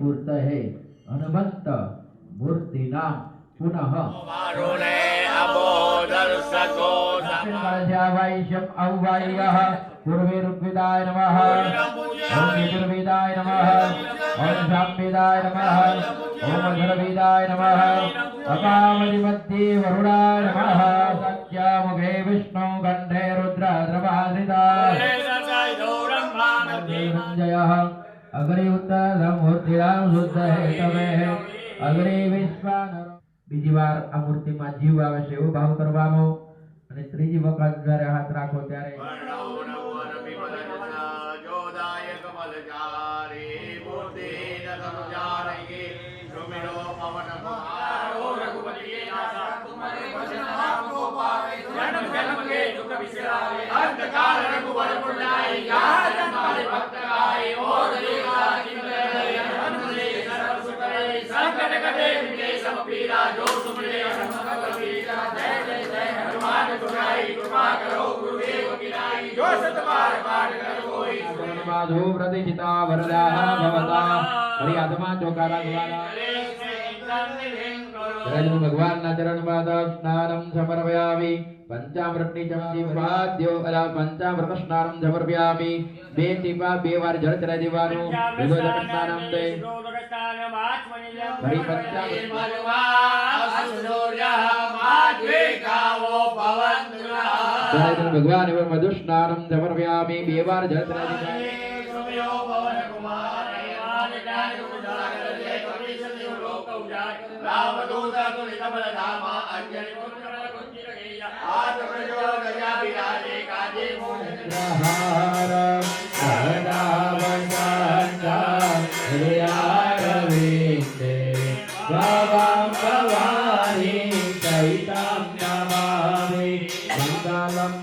मूर्तये हनुमंत मूर्तिनां पुनः वैश्यम अव्वायः पूर्वे ऋग्वेदाय नमः ओम यजुर्वेदाय नमः ओम सामवेदाय नमः ओम अथर्ववेदाय नमः अकामदि मध्ये वरुणाय नमः सत्यामुखे विष्णु कंठे रुद्र द्रवाधिता जयः अग्रे उत्तरमूर्तिरां शुद्ध हेतवे अग्रे विश्वानर બીજી વાર આ મૂર્તિમાં જીવ આવે છે એવો ભાવ કરવાનો અને ત્રીજી વખત જ્યારે હાથ રાખો ત્યારે प्रतिष्ठिता वरदाः भवता मर्यादमा चौकारा द्वारा भगवान ना चरण पाद स्नानं समर्पयामि पंचामृतनी चमची वाद्यो अला पंचामृत स्नानं समर्पयामि बे टीपा बे वार जल चढ़ाई देवानो विदो जल स्नानं दे हरि पंचामृत भगवान एवं मधु स्नानं समर्पयामि बे वार जल चढ़ाई देवानो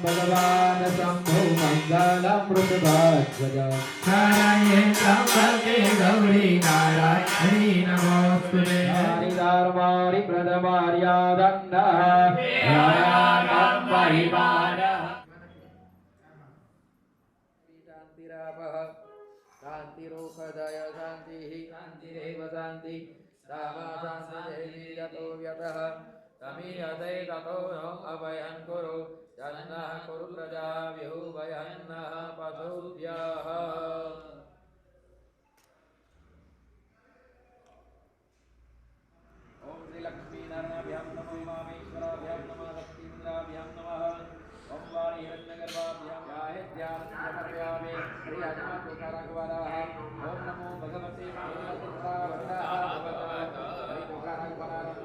भगवान शंभु मंगलम वृषभाध्वज गौरी नारायणी नमोस्तुते हरिधर्मारि प्रथमार्यादण्डः शान्तिरापः शान्तिरोपदय शान्तिः शान्तिरेव शान्ति सामा शान्तिः यतो व्यतः तमीयते ततो नो अभयं कुरु जन्नः कुरु प्रजाभ्यो भयन्नः पशुभ्यः ओम श्री लक्ष्मी नारायणाभ्यां नमो मामेश्वराभ्यां नमः लक्ष्मीन्द्राभ्यां नमः ओम वाणी हिरण्यगर्भाभ्यां गायत्र्यां समर्पयामि श्री आत्मा तुकारागवालाः ओम नमो भगवते महापुरुषाय हरि तुकारागवालाः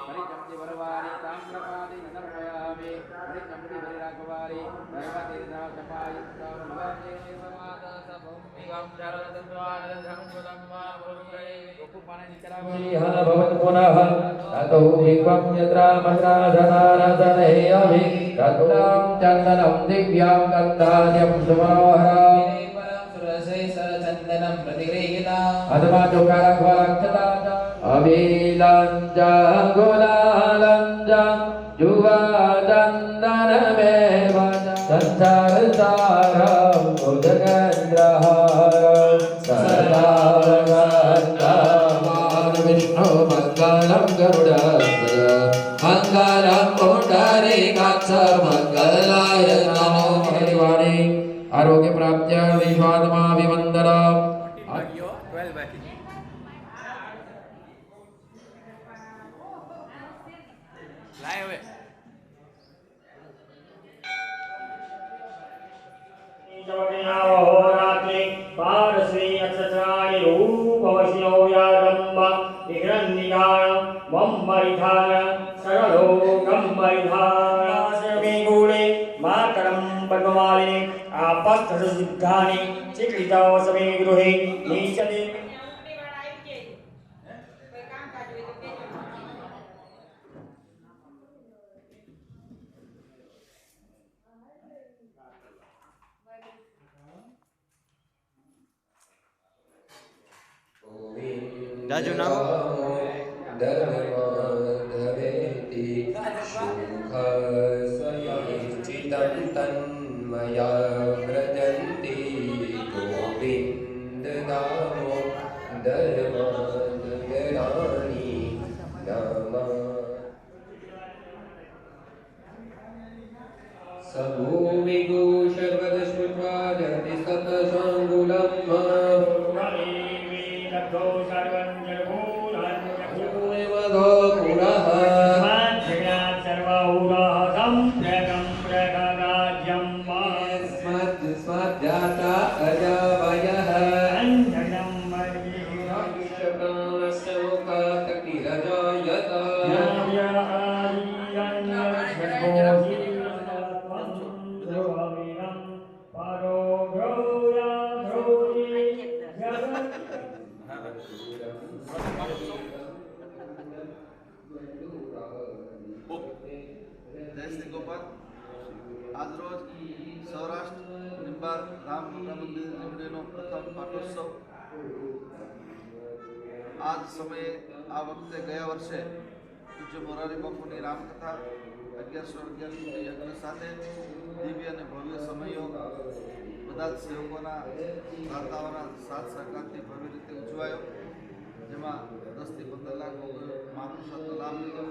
हरि चंदी वरवारी ताम्रपादि समर्पयामि हरि चंदी वररागवारी धर्मतीर्था समायुक्ता भगवते समादा सबोमिगं चरणदत्वानंदं सुदम्मा मुरुरे गोपुपाने निकरावली भवत पुनः ततो विक्वं यत्रा मन्त्राधनारदने अभि तत्तं चन्दनं दिव्यां गन्धाद्यं सुमनोहरं सुरसे सरचन्दनं प्रतिगृहीता अथवा चोकाराग्वालक्षता अभिलञ्जा गुलालञ्जा जुवाचन्दनमेव संसारसारं भुजगेन्द्रहारं सदावगन्धमान् विष्णु मङ्गलं गरुडध्वज मङ्गलं पुण्डरीकाक्ष मङ्गलाय नमो हरिवाणी आरोग्य प्राप्त्या विश्वात्माभिवन्दनम् गृहे नीचते Raju nama धर्मधवेति सुखसयचितं तन्मया व्रजन्ति गोविन्दनामो ધર્માનંદરાણી નામા સભૂમિગો સર્વદ સ્મૃત્વા જગતિ સતસંગુલમ મધો પુરઃ સ્મદ્જાતા અજવયઃ પ્રાણસ્ય મુખાતગ્નિરજાયત જય શ્રી ગોપાલ. આજરોજ સૌરાષ્ટ્ર નિંબાર રામ મંદિર લીમડીનો પ્રથમ પાટોત્સવ. આ જ સમયે આ વખતે ગયા વર્ષે પૂજ્ય મોરારી બાપુની રામકથા 1111 યજ્ઞ સાથે દિવ્ય અને ભવ્ય સમયો બધા જ સેવકોના દાતાઓના સાથ સહકારથી ભવ્ય રીતે ઉજવાયો, જેમાં 10 થી 15 લાખ લોકોએ મહાપ્રસાદનો લાભ લીધો.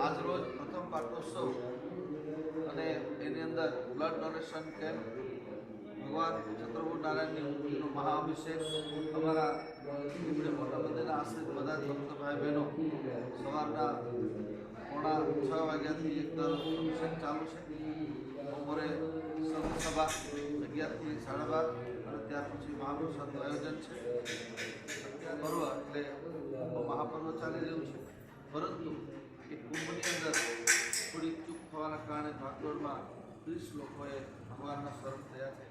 આજ રોજ પ્રથમ પાટોત્સવ અને એની અંદર બ્લડ ડોનેશન કેમ્પ, ભગવાન ચંદ્રગુપ્ત નારાયણની મૂર્તિનો મહાઅભિષેક, અમારા લીમડી મોટા મંદિરના આશ્રિત બધા જ ભક્ત ભાઈ બહેનો સવારના 6:45 વાગ્યાથી એકદમ અભિષેક ચાલુ છે. બપોરે સંતસભા 11 થી 12:30 અને ત્યાર પછી મહાપ્રસાદનું આયોજન છે. પર્વ એટલે મહાપર્વ ચાલી રહ્યું છે, પરંતુ એ કુંભની અંદર થોડી ચૂક થવાના કારણે ભાગદોડમાં 30 લોકોએ ભગવાનના શરણ થયા છે.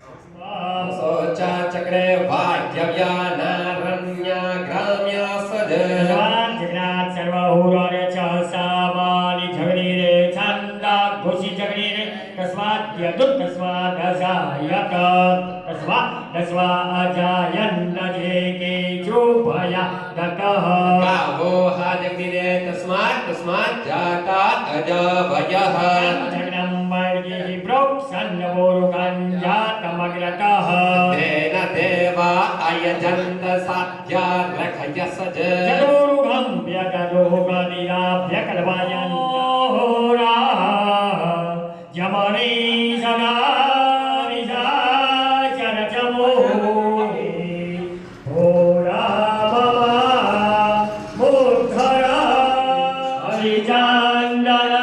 પ્રસાદ સોચા ચક્રે વાદ્યવ્યાનારણ્ય ગ્રામ્ય સદ જગન્નાથ સર્વહુરોરે ચ સામાની ઝગડી રે છંદા ઘોષી ઝગડી રે તસ્માદ યદુત તસ્માદ અજાયત તસ્વા અજાયન જે કે જો ભયા દતઃ ગાવો હાજગ્નિરે તસ્માત જાતા અજવયઃ જગદંબર્ગી પ્રોક્ષન્નવોરુગં જાતમગ્રતઃ તેન દેવા અયજંત સાધ્યા રખયસજ જગોરુગં વ્યગદોગદિરાભ્યકલ્પયन् હોરા જમની સદાનિ સાચરચમો હોરા મૂર્ધરા હરિચંદના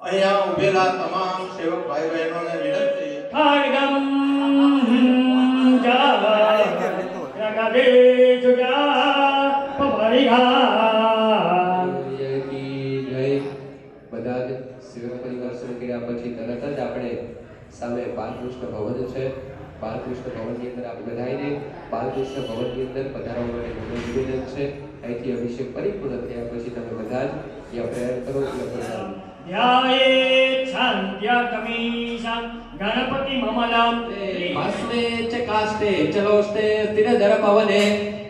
અહીંયા ઉભેલા તમામ સેવક ભાઈ બહેનોને વિનંતી ખડગમ જગદે જુજા પવરિહા બધા જ સેવકોની દર્શન કર્યા પછી તરત જ આપણે સામે બાલકૃષ્ણ ભવન છે. બાલકૃષ્ણ ભવનની અંદર આપણે બધાને બાલકૃષ્ણ ભવનની અંદર પધારવા માટે નિવેદન છે. અહીંથી અભિષેક પરિપૂર્ણ થયા પછી તમે બધા જ અહીંયા પ્રયાણ કરો એટલે પ્રસાદ ધ્યાયે છાંત્યકમીશં ગણપતિ મમલમ ભસ્મે ચ કાષ્ટે ચલોષ્ટે સ્થિરધર પવને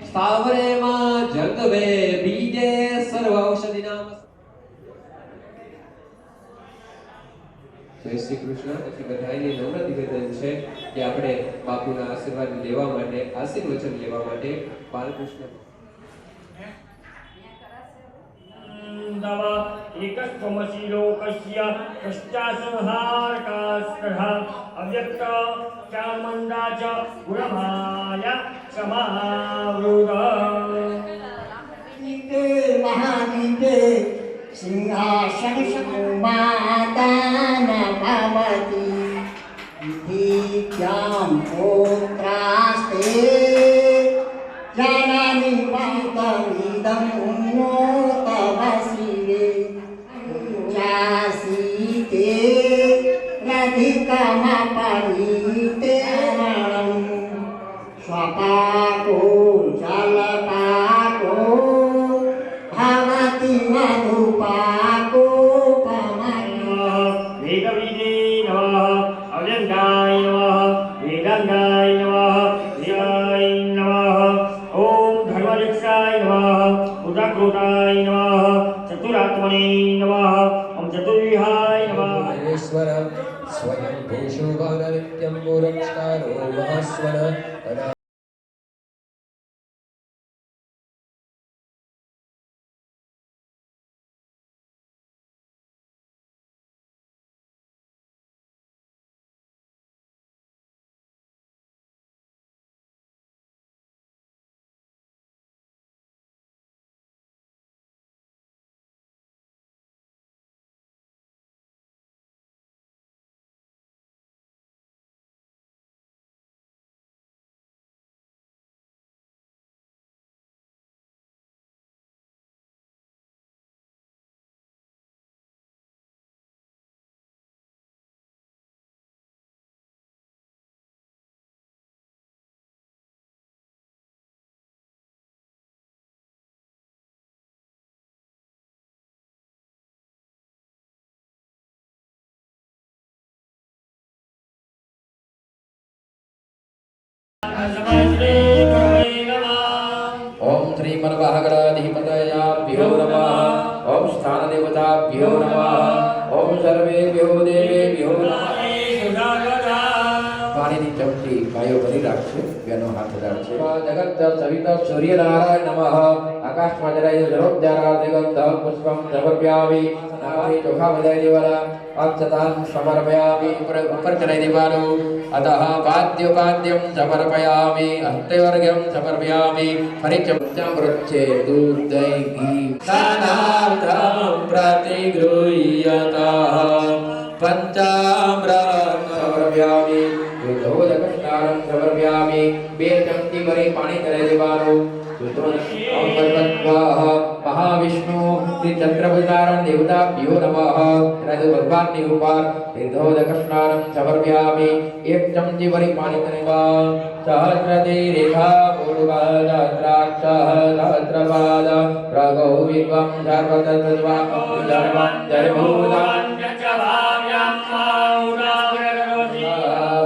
સ્થાવરેમાં જગવે બીજે સર્વ ઔષધિનામ. જય શ્રી કૃષ્ણ. પછી બધાને નમ્ર નિવેદન છે કે આપણે બાપુના આશીર્વાદ લેવા માટે, આશીર્વચન લેવા માટે બાલકૃષ્ણ દવ એકસ્ત્વમસી લોકસ્ય કષ્ટાસંહારકાસ્તઃ અવ્યક્ત ચામુંડા ચ ગુણમાયા સમાવૃત મહાદીપે સિંહાસન માતાન ભવતી વિદ્યામ પુત્રાસ્તે જાનામિ પાતમિદં ઉન્નોતવસિરે ચાસીતે રધિકમપરીતે રણં સ્વપાકો જલપાકો ભવતિ મધુપાકો વેદવિદે નમઃ અવ્યંગાય નમઃ વેદાંગાય નમઃ દેવાય નમઃ ઓમ ધર્મરીક્ષાય નમઃ ઉદકૃતાય નમઃ ચતુરાત્મને નમઃ ઓમ ચતુર स्वर स्वयं भूषो गौरनित्यं पुरस्कारो महस्वर ओम श्रीमन्महागणाधिपतयाभ्यो नमः ओम स्थानदेवताभ्यो नमः ओम सर्वेभ्यो देवेभ्यो नमः पाणीनी चमची भाइयों भरी રાખશે બેનો હાથ ધારશે જગત સવિત સૂર્યનારાયણ નમઃ આકાશમાં જરાય ધરોદ્યારા દિગંત પુષ્પમ સમર્પયામિ નારી ચોખા બધાઈ દેવાના અક્ષતાં સમર્પયામિ ઉપર ચડાઈ દેવાનું अतः पाद्योपाद्यं समर्पयामि हस्तवर्ग्यं समर्पयामि फरी चमचामृच्छे दूध दही घी स्नानार्थं प्रतिगृह्यतः पंचामृतं समर्पयामि दुग्धोदकस्नानं समर्पयामि बे चमची भरी पानी चढ़ाई देवानुं महाविष्णु श्री चंद्रभुजारण देवताभ्यो नमः राजू भगवान ने ऊपर निर्धोदक स्नानं समर्पयामि एक चमची भरी पानी करेगा सहस्रदे रेखा पूर्वा सहस्राक्ष सहस्रपाद प्रगौ विद्वं सर्वतत्त्वा सर्वं जयभूतं चचभाव्यं मौरावररोधि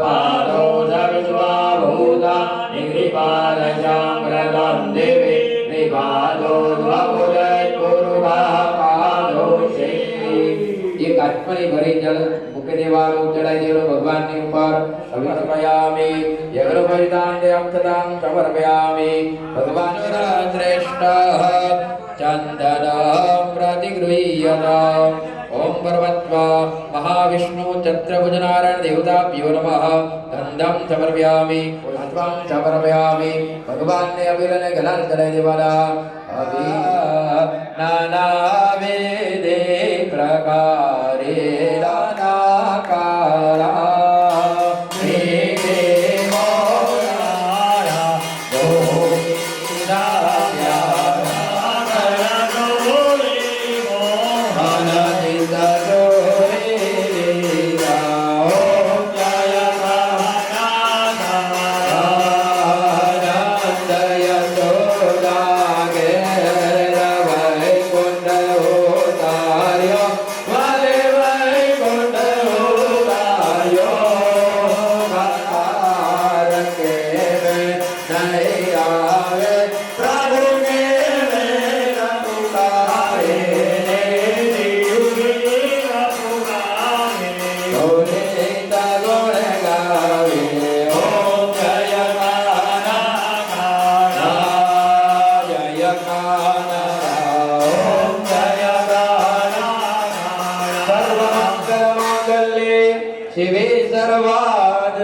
पादौ सर्वस्वाभूता निकृपालचाम्रदं देवे निपादो द्वमुदय पूर्वा पादो शेषि एक आत्मनि भरी जल मुख्य देवारो चढ़ाई देवो भगवान के ऊपर समर्पयामि यज्ञोपवीतां तदां समर्पयामि भगवान श्रेष्ठ चंदनं प्रतिगृह्यता ओम पर्वत्वा महाविष्णु चंद्रभुजनारायण देवताभ्यो नमः गंधं समर्पयामि पुष्पं समर्पयामि भगवान ने अभिलन गलाल चढ़ाई देवाना अभि नानावेदे प्रकारे नानाकारा शिवे सर्वाद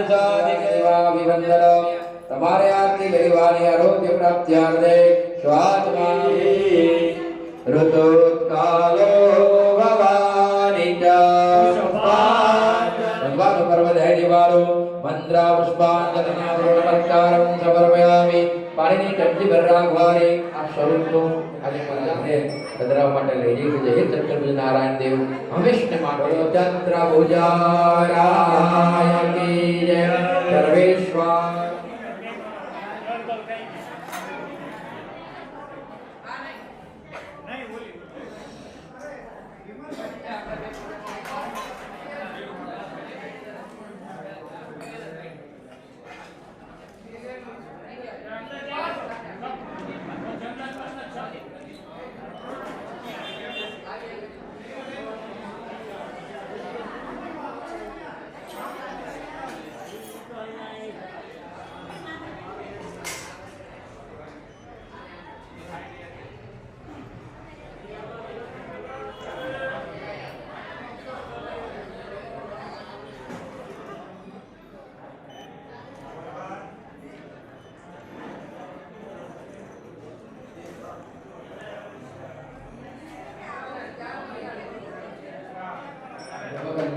तुम्हारे आरती गरिवाणी आरोग्य प्राप्त्यार्थे स्वात्मा ऋतुकालो भवानी च भगवान पर्वतै दिवालो मंत्र पुष्पांजलिना नमस्कारं समर्पयामि पाणीनी चमची भर રાખવાને આ સ્વરૂપનું આજે મને કદરાવ માટે લઈ જઈ જય ચંદ્રભુજ નારાયણ દેવ હંમેશને માટે ચંદ્રભુજારાય કી જય સર્વેશ્વર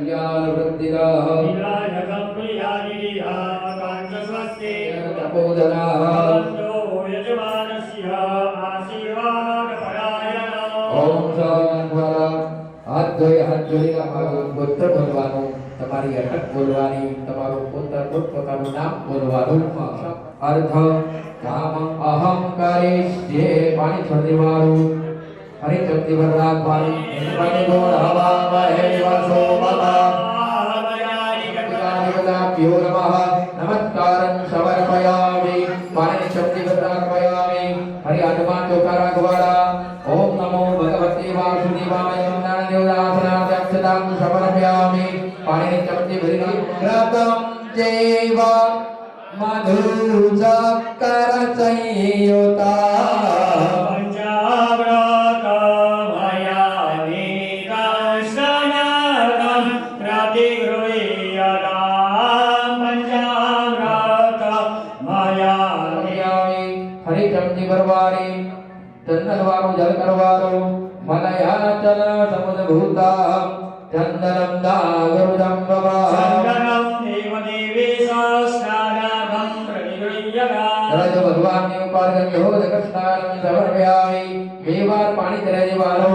कल्याणवृद्धिदः काञ्चस्वस्ति तपोधनः भवन्तो यजमानस्य आशीर्वादपरायणः ओम शांति हाथ जोड़े पुत्र बोलवानो તમારી અટક બોલવાની તમારું પોતાનું નામ બોલવાનું અર્થ કામ અહમ કરીશ્યે પાણી છોડી દેવાનું હરે ચક્તિ વરરાગવાનું પાણી ગોળ હવા વહે વાસો બાબા પ્યો નમઃ નમસ્કારં સમર્પયામિ પાણી ચક્તિ વરરાગયામિ હરે આત્મા ચોકા રાખવાળા ओम नमो भगवते वासुदेवाय नारायणासनादक्षतां समर्पयामि पाणिनि चमति भरिणं रतं चैव मधुचक्करसंयुता हरि चमति बरवारी चंदनवारो जल करवारो मलयाचल समुद्भूता चंदनम दागरुदम बाबा चंदनम देवदेवी सहस्रानागम प्रतिगृह्यगा रज भगवान ने उपार्जन हो दक्षिणारं समर्पयामि मेवार पानी तेरे देवारो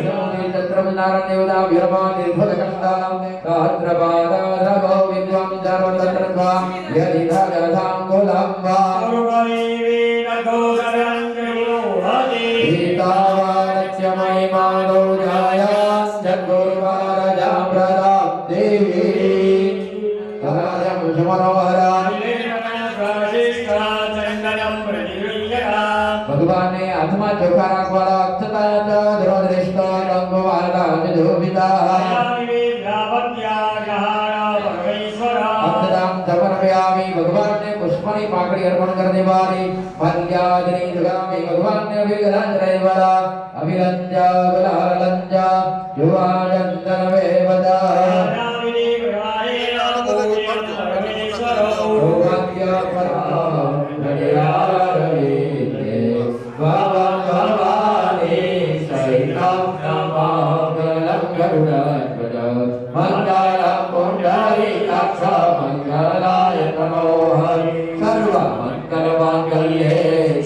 नमो तत्र नारायण देवता विरमा दीर्घ दक्षिणारं सहस्रपादा रघो विद्वां सर्वतत्रत्वा यदि राजाधाम गोलंबा सर्वदेवी नगोदरंजयो हरि सीतावारस्य महिमानो जायास् जगुर्वारजां प्रदां देवी राजं समरोहरा भगवान ने हाथમાં ચોખા રાખવાળા અક્ષતા ધ્રોદ્રેષ્ઠ રંગવાળા વિધોવિતા अक्षतां समर्पयामि भगवान ने पुष्पनी पाकड़ी अर्पण करने वाली मल्यादिनी दगामि भगवान ने अभिगलांजलि वाला अभिलंजा गुलालंजा युवाजंदन वेवदा सौभाग्य परा नडियारवे भवं भवानी सहितं नमामि गरुडध्वज मंगलं पुंडरीकाक्ष मंगलाय नमो हरि सर्वमंगलमांगल्ये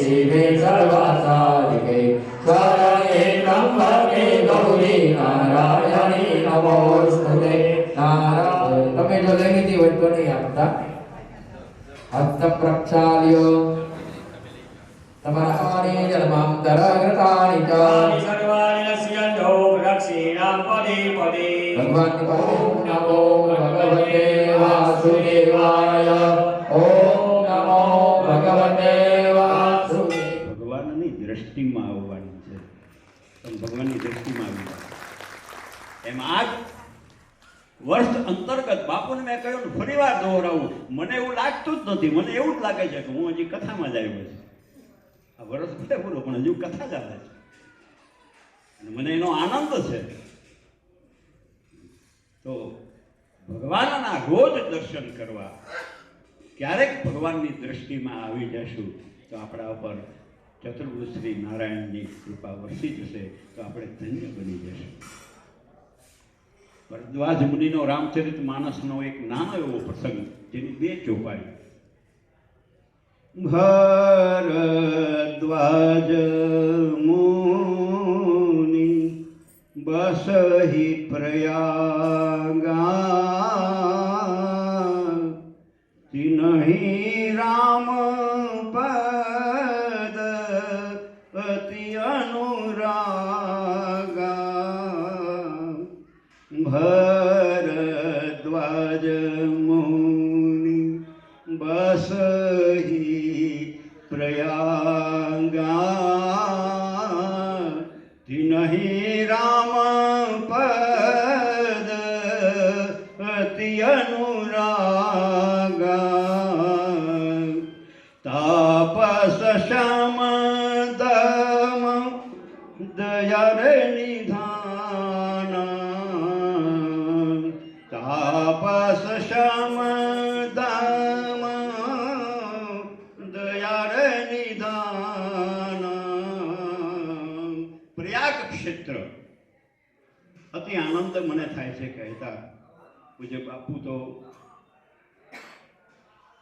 शिवे सर्वासाधिके शरण्ये त्र्यंबके गौरी नारायणी नमोस्तुते नारायण તમે જો લઈ લીધી હોય તો નહીં આપતા હસ્ત પ્રક્ષાલ્યો તમારા આની જન્માંતરગ્રતાની ચ ભગવાન ની પાસે નમો ભગવતે વાસુદેવાય ઓમ નમો ભગવતે વાસુદેવાય ભગવાનની દ્રષ્ટિમાં આવવાની છે તમે ભગવાનની દ્રષ્ટિમાં આવી જાઓ. એમ આ વર્ષ અંતર્ગત બાપુને મેં કહ્યું ને ફરી વાર દોહરાવું, મને એવું લાગતું જ નથી. મને એવું જ લાગે છે કે હું હજી કથામાં જ આવ્યો છું. આ વર્ષ ભલે પૂરો પણ હજુ કથા જ આવે છે અને મને એનો આનંદ છે. તો ભગવાનના રોજ દર્શન કરવા, ક્યારેક ભગવાનની દ્રષ્ટિમાં આવી જશું તો આપણા ઉપર ચતુર્ભુજ શ્રી નારાયણની કૃપા વરસી જશે, તો આપણે ધન્ય બની જશું. ભરદ્વાજ મુનિનો રામચરિત માનસનો એક નાનો એવો પ્રસંગ, જેની બે ચોપાઈ. ભરદ્વાજ મુનિ બસહિ પ્રયાગા તિનહિ રામ પદ અતિ અનુરાગા ભરદ્વાજ મુનિ બસહિ પ્રયાગા તિનહિ રામ પદ અતિ અનુરાગા તાપસ શમ દમ દયા રે નિધાન તાપસ શમ દમ દયા રે નિધાન. પ્રયાગ ક્ષેત્ર અતિ આનંદ મને થાય છે કહેતા. પૂજ્ય બાપુ તો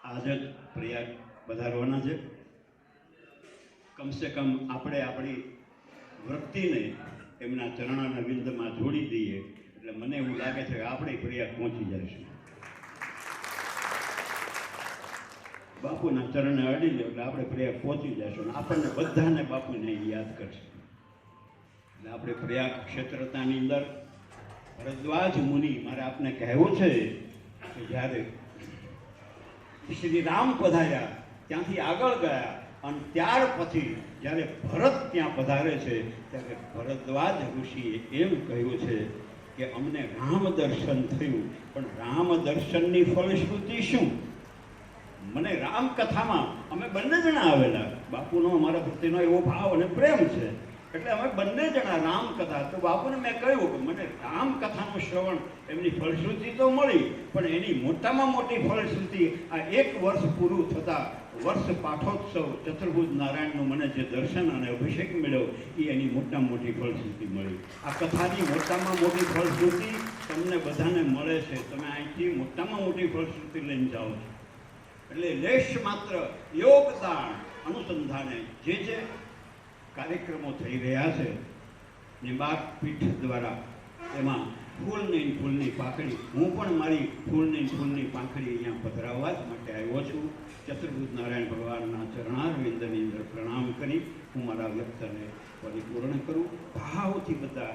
આજ જ પ્રયાગ પધારવાના છે. કમસે કમ આપણે આપણી વૃત્તિને એમના ચરણોના વિંદમાં જોડી દઈએ એટલે મને એવું લાગે છે કે આપણે પ્રયાગ પહોંચી જઈશું. બાપુના ચરણે અડી લે એટલે આપણે પ્રયાગ પહોંચી જઈશું અને આપણને બધાને બાપુને યાદ કરશે. એટલે આપણે પ્રયાગ ક્ષેત્રતાની અંદર ભરદ્વાજ મુનિ, મારે આપને કહેવું છે કે જ્યારે શ્રી રામ પધાર્યા ત્યાંથી આગળ ગયા અને ત્યાર પછી જ્યારે ભરત ત્યાં પધારે છે ત્યારે ભરદ્વાજ ઋષિએ એમ કહ્યું છે કે અમને રામ દર્શન થયું, પણ રામ દર્શનની ફલશ્રુતિ શું? મને રામકથામાં અમે બંને જણા આવેલા, બાપુનો અમારા પ્રત્યેનો એવો ભાવ અને પ્રેમ છે એટલે અમે બંને જણા રામકથા, તો બાપુને મેં કહ્યું કે મને રામકથાનું શ્રવણ એમની ફલશ્રુતિ તો મળી, પણ એની મોટામાં મોટી ફલશ્રુતિ આ 1 વર્ષ પૂરું થતાં વર્ષ પાઠોત્સવ ચતુર્ભુજ નારાયણનું મને જે દર્શન અને અભિષેક મળ્યો એ એની મોટામાં મોટી ફલશ્રુતિ મળી. આ કથાની મોટામાં મોટી ફલશ્રુતિ તમને બધાને મળે છે. તમે અહીંથી મોટામાં મોટી ફલશ્રુતિ લઈને જાઓ છો. એટલે લેશ માત્ર યોગદાન અનુસંધાને જે કાર્યક્રમો થઈ રહ્યા છે નિબાક પીઠ દ્વારા, એમાં ફૂલની પાંખડી, હું પણ મારી ફૂલની પાંખડી અહીંયા પધરાવવા જ માટે આવ્યો છું. ચતુર્ભુજ નારાયણ ભગવાનના ચરણારવિંદની અંદર પ્રણામ કરી હું મારા વ્યક્તને પરિપૂર્ણ કરું. ભાવથી બધા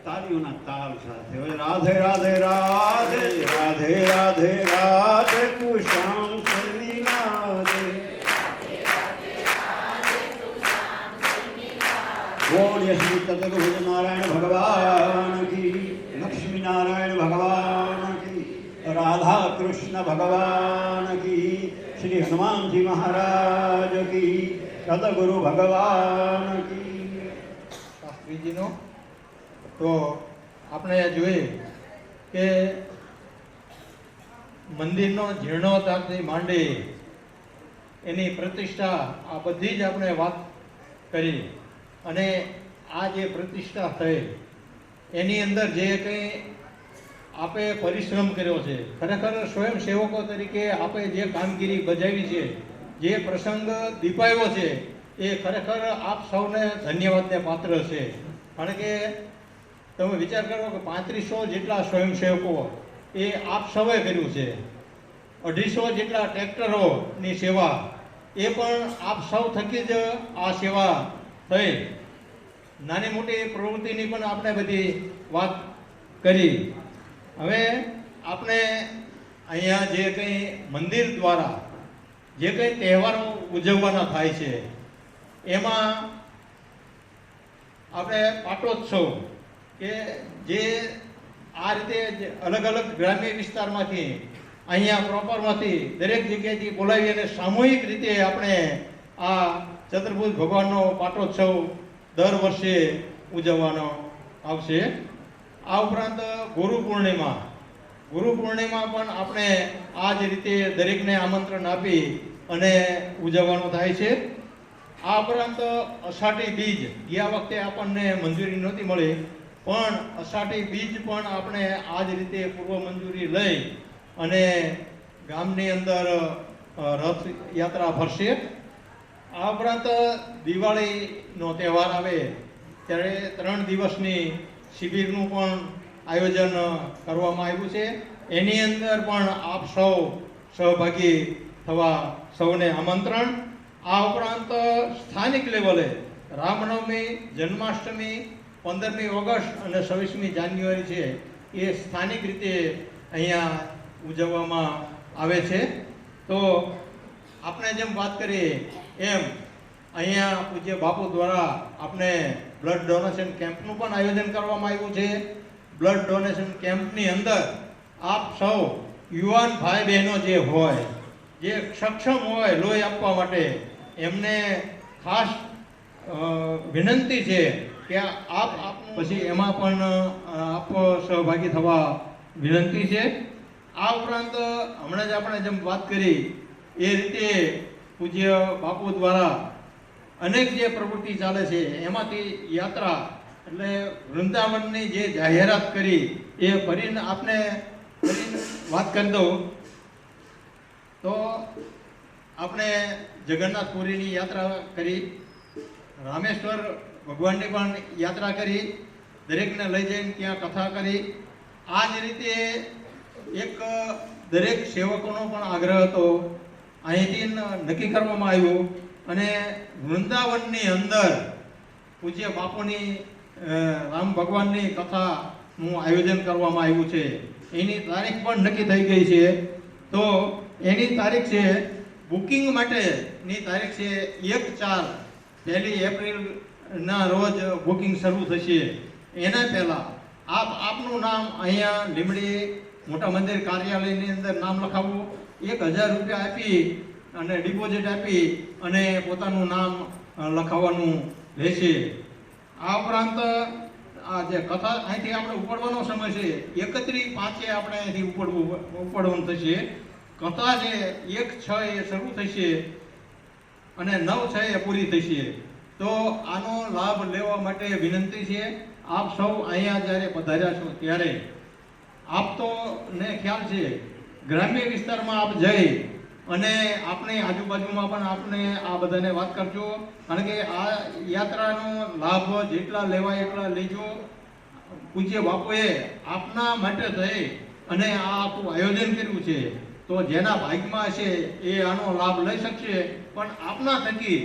તાળીઓના તાલ સાથે રાધે રાધે રાધે રાધે રાધે રાધે તું શ્યામ સુંદરી રાધે બોલ્ય શ્રી ચતુર્ભુજ નારાયણ ભગવાન કી, લક્ષ્મી નારાયણ ભગવાન કી, રાધા કૃષ્ણ ભગવાન કી, શ્રી હનુમાનજી મહારાજ કી, સદગુરુ ભગવાન કી. શાસ્ત્રીજીનો તો આપણે જોઈએ કે મંદિરનો જીર્ણોદ્ધારથી માંડી એની પ્રતિષ્ઠા આ બધી જ આપણે વાત કરી અને આ જે પ્રતિષ્ઠા થઈ એની અંદર જે કંઈ આપે પરિશ્રમ કર્યો છે, ખરેખર સ્વયંસેવકો તરીકે આપે જે કામગીરી બજાવી છે, જે પ્રસંગ દીપાવ્યો છે એ ખરેખર આપ સૌને ધન્યવાદને પાત્ર છે. કારણ કે તમે વિચાર કરો કે 3500 જેટલા સ્વયંસેવકો એ આપ સૌએ કર્યું છે. 250 જેટલા ટ્રેક્ટરોની સેવા એ પણ આપ સૌ થકી જ આ સેવા થઈ. નાની મોટી પ્રવૃત્તિની પણ આપણે બધી વાત કરી. હવે આપણે અહીંયા જે કંઈ મંદિર દ્વારા જે કંઈ તહેવારો ઉજવવાના થાય છે એમાં આપણે પાટોત્સવ કે જે આ રીતે અલગ અલગ ગ્રામ્ય વિસ્તારમાંથી અહીંયા પ્રોપરમાંથી દરેક જગ્યાએથી બોલાવી અને સામૂહિક રીતે આપણે આ ચતુર્ભુજ ભગવાનનો પાટોત્સવ દર વર્ષે ઉજવવાનો આવશે. આ ઉપરાંત ગુરુ પૂર્ણિમા પણ આપણે આ જ રીતે દરેકને આમંત્રણ આપી અને ઉજવવાનું થાય છે. આ ઉપરાંત અષાઢી બીજ, ગયા વખતે આપણને મંજૂરી નહોતી મળી, પણ અષાઢી બીજ પણ આપણે આ જ રીતે પૂર્વ મંજૂરી લઈ અને ગામની અંદર રથયાત્રા ફરશે. આ ઉપરાંત દિવાળીનો તહેવાર આવે ત્યારે 3 દિવસની શિબિરનું પણ આયોજન કરવામાં આવ્યું છે. એની અંદર પણ આપ સૌ સહભાગી થવા સૌને આમંત્રણ. આ ઉપરાંત સ્થાનિક લેવલે રામનવમી, જન્માષ્ટમી 15મી ઓગસ્ટ અને 26મી જાન્યુઆરી છે એ સ્થાનિક રીતે અહીંયા ઉજવવામાં આવે છે. તો આપણે જેમ વાત કરીએ એમ અહીંયા પૂજ્ય બાપુ દ્વારા આપણે બ્લડ ડોનેશન કેમ્પનું પણ આયોજન કરવામાં આવ્યું છે. બ્લડ ડોનેશન કેમ્પની અંદર આપ સૌ યુવાન ભાઈ બહેનો જે હોય, જે સક્ષમ હોય લોહી આપવા માટે, એમને ખાસ વિનંતી છે કે આપ પછી એમાં પણ આપ સહભાગી થવા વિનંતી છે. આ ઉપરાંત હમણાં જ આપણે જેમ વાત કરી એ રીતે પૂજ્ય બાપુ દ્વારા અનેક જે પ્રવૃત્તિ ચાલે છે એમાંથી યાત્રા એટલે વૃંદાવનની જે જાહેરાત કરી એ ફરીને આપને કરીને વાત કરી દઉં તો આપણે જગન્નાથપુરીની યાત્રા કરી, રામેશ્વર ભગવાનની પણ યાત્રા કરી, દરેકને લઈ જઈને ત્યાં કથા કરી. આ જ રીતે એક દરેક સેવકોનો પણ આગ્રહ હતો, અહીંથી નક્કી કરવામાં આવ્યું અને વૃંદાવનની અંદર પૂજ્ય બાપુની રામ ભગવાનની કથાનું આયોજન કરવામાં આવ્યું છે. એની તારીખ પણ નક્કી થઈ ગઈ છે. તો એની તારીખ છે, બુકિંગ માટેની તારીખ છે 1/4, 1 એપ્રિલના રોજ બુકિંગ શરૂ થશે. એના પહેલાં આપનું નામ અહીંયા લીંબડી મોટા મંદિર કાર્યાલયની અંદર નામ લખાવવું, 1000 રૂપિયા આપી અને ડિપોઝિટ આપી અને પોતાનું નામ લખાવવાનું રહેશે. આ ઉપરાંત આ જે કથા અહીંથી આપણે ઉપડવાનો સમય છે 31/5 આપણે અહીંથી ઉપડવાનું થશે. કથા છે 1/6 એ શરૂ થશે અને 9/6 એ પૂરી થશે. તો આનો લાભ લેવા માટે વિનંતી છે. આપ સૌ અહીંયા જ્યારે પધાર્યા છો ત્યારે આપ તો ને ખ્યાલ છે, ગ્રામ્ય વિસ્તારમાં આપ જઈ અને આપણી આજુબાજુમાં પણ આપને આ બધાને વાત કરજો, કારણ કે આ યાત્રાનો લાભ જેટલા લેવાય એટલા લેજો. પૂજ્ય બાપુએ આપના માટે થઈ અને આ આખું આયોજન કર્યું છે. તો જેના ભાગમાં હશે એ આનો લાભ લઈ શકશે, પણ આપના થકી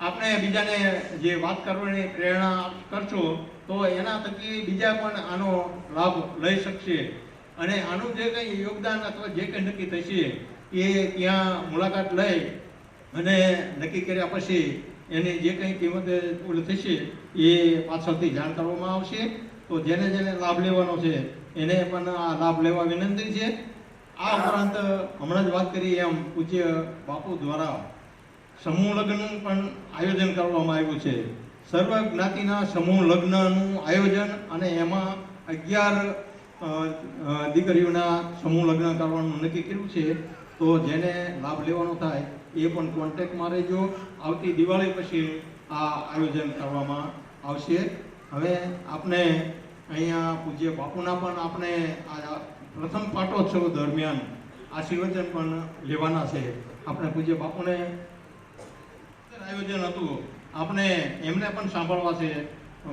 આપણે બીજાને જે વાત કરવાની પ્રેરણા કરશો તો એના થકી બીજા પણ આનો લાભ લઈ શકશે. અને આનું જે કંઈ યોગદાન અથવા જે કંઈ નક્કી થશે એ ત્યાં મુલાકાત લઈ અને નક્કી કર્યા પછી એની જે કંઈ કિંમત થશે એ પાછળથી જાણ કરવામાં આવશે. તો જેને જેને લાભ લેવાનો છે એને પણ આ લાભ લેવા વિનંતી છે. આ ઉપરાંત હમણાં જ વાત કરી એમ પૂજ્ય બાપુ દ્વારા સમૂહ લગ્નનું પણ આયોજન કરવામાં આવ્યું છે. સર્વ જ્ઞાતિના સમૂહ લગ્નનું આયોજન અને એમાં 11 દીકરીઓના સમૂહ લગ્ન કરવાનું નક્કી કર્યું છે. તો જેને લાભ લેવાનો થાય એ પણ કોન્ટેક્ટમાં રહેજો. આવતી દિવાળી પછી આ આયોજન કરવામાં આવશે. હવે આપણે અહીંયા પૂજ્ય બાપુના પણ આપણે આ પ્રથમ પાટોત્સવ દરમિયાન આશીર્વચન પણ લેવાના છે. આપણે પૂજ્ય બાપુને આયોજન હતું, આપણે એમને પણ સાંભળવા છે.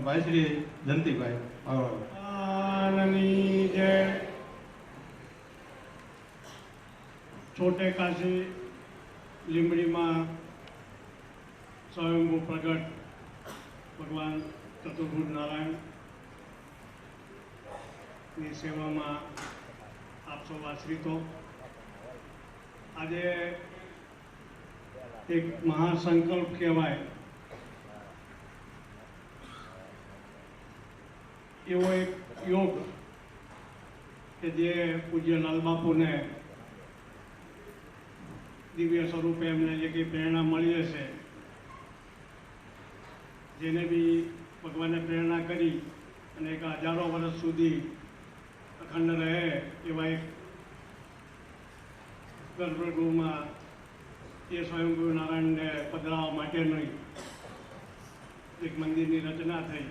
ભાઈ શ્રી જયંતિભાઈ આનંદની જય. છોટે કાશી લીંબડીમાં સ્વયંભૂ પ્રગટ ભગવાન ચતુર્ભુજ નારાયણની સેવામાં આપ સૌ આશ્રિતો આજે એક મહાસંકલ્પ કહેવાય એવો એક યોગ કે જે પૂજ્ય લાલબાપુને દિવ્ય સ્વરૂપે એમને જે કંઈ પ્રેરણા મળી હશે, જેને બી ભગવાને પ્રેરણા કરી અને એક હજારો વર્ષ સુધી અખંડ રહે એવા એક ગર્ભગૃહમાં એ સ્વયંભૂ નારાયણને પધરાવવા માટેની એક મંદિરની રચના થઈ.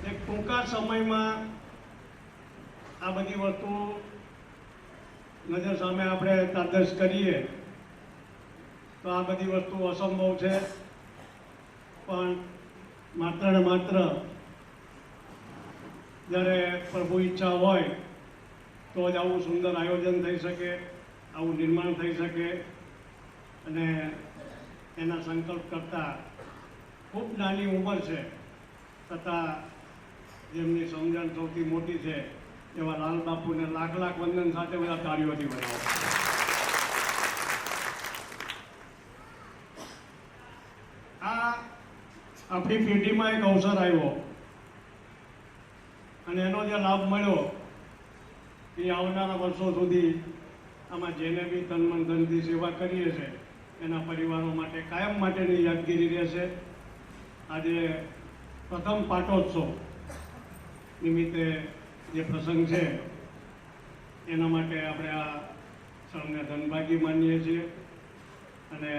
એક ટૂંકા સમયમાં આ બધી વસ્તુ નજર સામે આપણે તાદર્શ કરીએ તો આ બધી વસ્તુ અસંભવ છે, પણ માત્ર ને માત્ર જ્યારે પ્રભુ ઈચ્છા હોય તો જ આવું સુંદર આયોજન થઈ શકે, આવું નિર્માણ થઈ શકે. અને એના સંકલ્પ કરતાં ખૂબ નાની ઉંમર છે છતાં જેમની સમજણ સૌથી મોટી છે એવા લાલ બાપુને લાખ લાખ વંદન સાથે બધા તાળીઓથી બનાવો. આ આપણી પેઢીમાં એક અવસર આવ્યો અને એનો જે લાભ મળ્યો એ આવનારા વર્ષો સુધી આમાં જેને બી તન મન ધનથી સેવા કરીએ છે એના પરિવારો માટે કાયમ માટેની યાદગીરી રહેશે. આજે પ્રથમ પાટોત્સવ નિમિત્તે જે પ્રસંગ છે એના માટે આપણે આ સૌને ધનભાગી માનીએ છીએ અને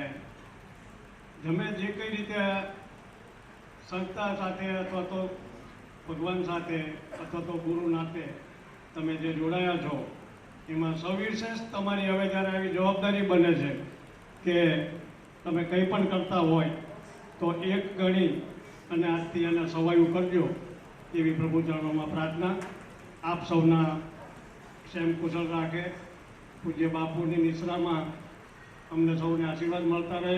તમે જે કઈ રીતે સંસ્થા સાથે અથવા તો ભગવાન સાથે અથવા તો ગુરુ નાતે તમે જે જોડાયા છો એમાં સવિશેષ તમારી હવે જ્યારે આવી જવાબદારી બને છે કે તમે કંઈ પણ કરતા હોય તો એક ગણી અને આજથી એને સવાયું કરજો એવી પ્રભુ ચરણોમાં પ્રાર્થના. આપ સૌના ક્ષેમ કુશળ રાખે. પૂજ્ય બાપુની નિશ્રામાં અમને સૌને આશીર્વાદ મળતા રહે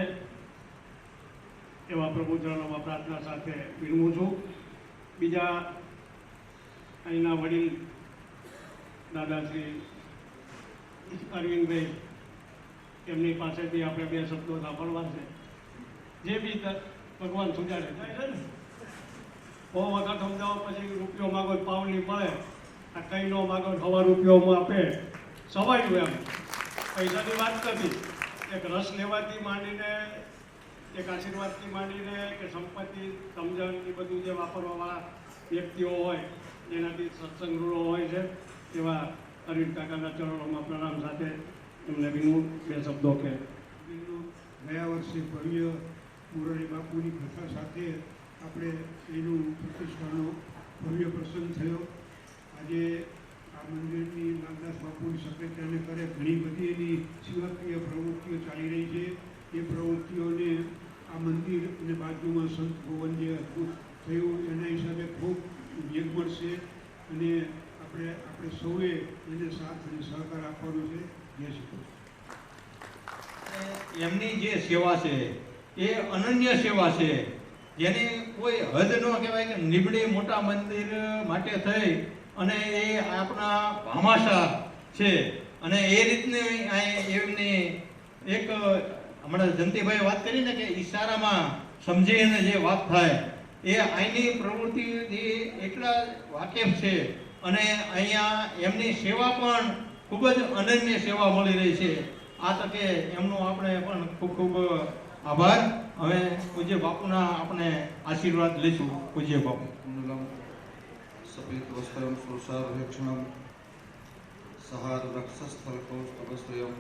એવા પ્રભુ ચરણોમાં પ્રાર્થના સાથે વિનમું છું. બીજા અહીંના વડીલ દાદા શ્રી અરવિંદભાઈ, એમની પાસેથી આપણે બે શબ્દો સાંભળવા છે. જે બી ભગવાન સુજાડે થાય છે ને, બહુ વખત સમજાવો પછી રૂપિયો માગો પાવલી મળે. આ કંઈ ન માગો સવા રૂપિયોમાં આપે સવાયું. એમ પૈસાની વાત નથી, એક રસ લેવાથી માંડીને, એક આશીર્વાદથી માંડીને, કે સંપત્તિ સમજણ એ બધું જે વાપરવાવાળા વ્યક્તિઓ હોય જેનાથી સત્સંગ રૂડો હોય છે એવા અરવિંદ કાકાના ચરણોમાં પ્રણામ સાથે એમને વિનવું બે શબ્દો કે. ગયા વર્ષે ભવ્ય મોરારી બાપુની કથા સાથે આપણે એનું પ્રતિષ્ઠાનો ભવ્ય પ્રસંગ થયો. આજે આ મંદિરની નાગદાસ બાપુની સક્રિયતાને કરે ઘણી બધી એની સેવાકીય પ્રવૃત્તિઓ ચાલી રહી છે. એ પ્રવૃત્તિઓને આ મંદિર અને બાજુમાં સંત ભવન જે અદ્ભુત થયું એના હિસાબે ખૂબ વેગ મળશે અને આપણે સૌએ એને સાથ અને સહકાર આપવાનો છે. જય શ્રી કૃષ્ણ. એમની જે સેવા છે એ અનન્ય સેવા છે, જેની કોઈ હદ ન કહેવાય કે નીબડી મોટા મંદિર માટે થઈ અને એ આપણા ભામાશા છે. અને એ રીતની એમની એક હમણાં જયંતિભાઈ વાત કરીને કે ઈશારામાં સમજીને જે વાત થાય એ અહીંની પ્રવૃત્તિથી એટલા વાકેફ છે. અને અહીંયા એમની સેવા પણ ખૂબ જ અનન્ય સેવા મળી રહી છે. આ તકે એમનો આપણે પણ ખૂબ ખૂબ આભાર. હવે પૂજ્ય બાપુના આપણે આશીર્વાદ લઈશું. પૂજ્ય બાપુ. कुंडलम सफेद वस्त्रम सुरसारभक्षणम सहार रक्षस्थलकौस्तभस्त्रयम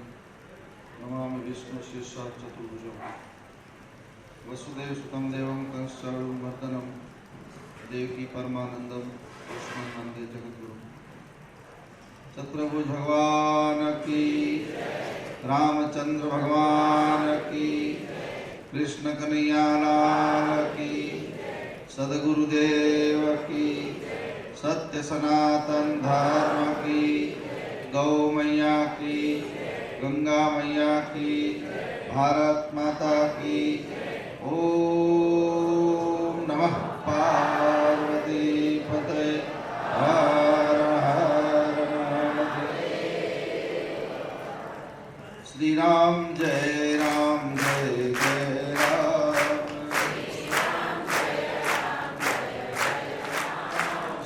नमामि विष्णु शीर्षात् चतुर्भुजम वसुदेव सुतं देवं कंसचारूमर्दनं देवकी परमानंदम कृष्णानंदे जगद्गुरु. छत्रभुज भगवान की, रामचंद्र भगवान की, कृष्ण कन्हैयालाल की, सदगुरुदेव की, सत्य सनातन धर्म की, गौ मैया की, गंगा मैया की, भारत माता की. ओम नमः पार्वती पते हर हर महादेव. श्री राम जय राम जय जय राम.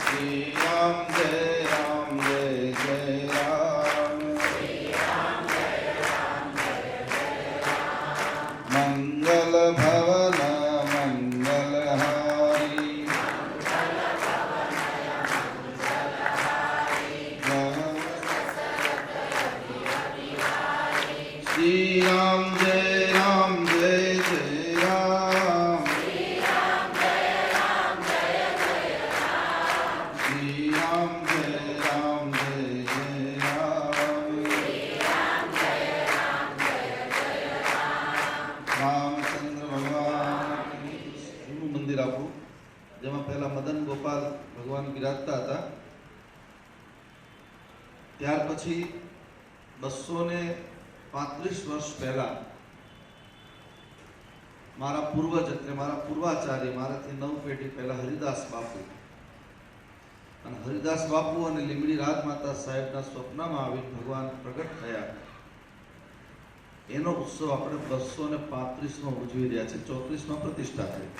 श्री राम जय राम जय जय राम. मंगल भवन मंगलहारी, श्री राम जय राम जय जय राम. श्री राम जय राम जय जय राम. रामचंद्र भगवान જૂનું મંદિર આપણું, જેમાં પહેલા મદન ગોપાલ ભગવાન બિરાજતા હતા. ત્યાર પછી 235 વર્ષ પહેલા મારા પૂર્વજ એટલે મારા પૂર્વાચાર્ય, મારાથી 9 પેઢી પહેલા હરિદાસ બાપુ, અને હરિદાસ બાપુ અને લીમડી રાજમાતા સાહેબના સ્વપ્નમાં આવી ભગવાન પ્રગટ થયા. એનો ઉત્સવ આપણે 235માં ઉજવી રહ્યા છે. 34માં પ્રતિષ્ઠા થઈ.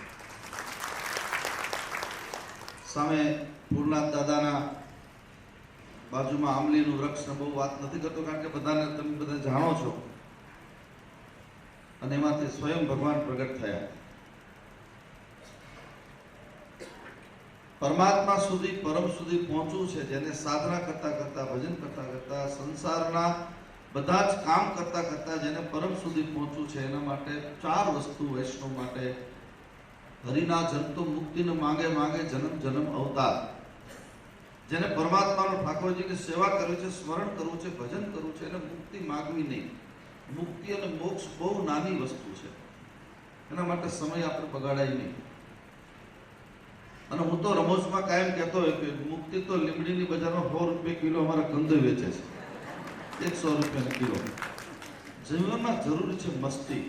સામે ફૂલનાથ દાદાના બાજુમાં આંબલીનું વૃક્ષને બહુ વાત નથી કરતો, કારણ કે બધાને તમે બધા જાણો છો. અને એમાંથી સ્વયં ભગવાન પ્રગટ થયા. પરમાત્મા સુધી, પરમ સુધી પહોંચવું છે, જેને સાધના કરતા કરતા, ભજન કરતા કરતા, સંસારના બધા જ કામ કરતા કરતા જેને પરમ સુધી પહોંચવું છે, એના માટે 4 વસ્તુ વૈષ્ણવ માટે. હરિના જન તો મુક્તિને માંગે માંગે, જન્મ જન્મ અવતાર. જેને પરમાત્માનો ઠાકોરજીની સેવા કરવી છે, સ્મરણ કરવું છે, ભજન કરવું છે, એને મુક્તિ માગવી નહીં. મુક્તિ અને મોક્ષ બહુ નાની વસ્તુ છે, એના માટે સમય આપણે બગાડાય નહીં. અને હું તો રમોજમાં કાયમ કહેતો હોય કે મુક્તિ તો લીમડીની બજારમાં 100 રૂપિયા કિલો અમારા કંદો વેચે છે, 100 રૂપિયા કિલો. જીવનમાં જરૂરી છે મસ્તી,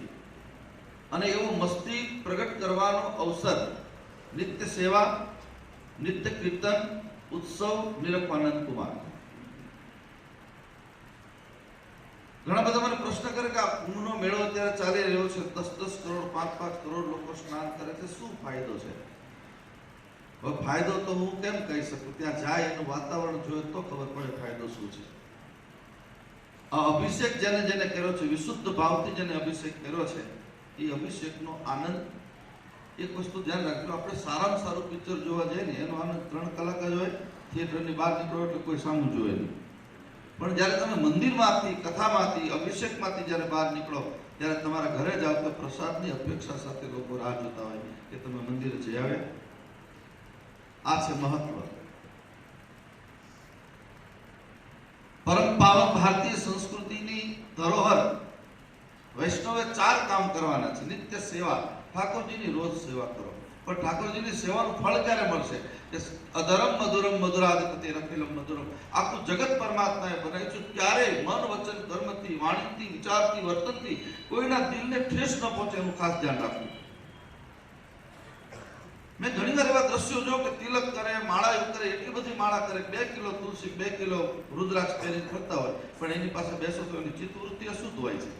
અને એવું મસ્તી પ્રગટ કરવાનો અવસર નિત્ય સેવા, નિત્ય કીર્તન, ઉત્સવ, નિરપાનંદ કુમાર. ઘણા બધા મને પ્રશ્ન કરે કે આ કુંભનો મેળો અત્યારે ચાલી રહ્યો છે, 10-10 કરોડ 5-5 કરોડ લોકો સ્નાન કરે છે, શું ફાયદો છે? હવે ફાયદો તો હું કેમ કહી શકું? ત્યાં જાય એનું વાતાવરણ જોઈએ તો ખબર પડે ફાયદો શું છે. આ અભિષેક જેને જેને કર્યો છે, વિશુદ્ધ ભાવથી જેને અભિષેક કર્યો છે, એ અભિષેકનો આનંદ. એક વસ્તુ ધ્યાન રાખજો, આપણે સારામાં સારું પિક્ચર જોવા જઈએ ને એનો આનંદ 3 કલાક જ હોય. થિયેટરની બહાર નીકળો એટલે કોઈ સામું જોવે નહીં. પણ જ્યારે તમે મંદિરમાંથી, કથામાંથી, અભિષેકમાંથી જ્યારે બહાર નીકળો, ત્યારે તમારા ઘરે જાઓ તો પ્રસાદની અપેક્ષા સાથે લોકો રાહ જોતા હોય કે તમે મંદિરે જઈ આવ્યા. આ છે મહત્વ. પરમ પાવન ભારતીય સંસ્કૃતિની ધરોહર વૈષ્ણવે 4 કામ કરવાના છે. નિત્ય સેવા, ઠાકોરજીની રોજ સેવા કરો. પણ ઠાકોરજીની સેવાનું ફળ ક્યારે મળશે? કે અધરમ મધુરમ મધુરાધિપતિ રખિલમ મધુરમ. આખું જગત પરમાત્માએ બનાવ્યું છે. ક્યારે મન, વચન, કર્મથી, વાણીથી, વિચારથી, વર્તનથી કોઈના દિલને ઠેસ ન પહોંચે એનું ખાસ ધ્યાન રાખવું. મેં ઘણીવાર એવા દ્રશ્યો જો કે તિલક કરે, માળા એવું કરે, એટલી બધી માળા કરે, 2 કિલો તુલસી, 2 કિલો રુદ્રાક્ષ પહેરીને ફરતા હોય, પણ એની પાસે બેસો તો એની ચિત્તવૃત્તિ અશુદ્ધ હોય છે,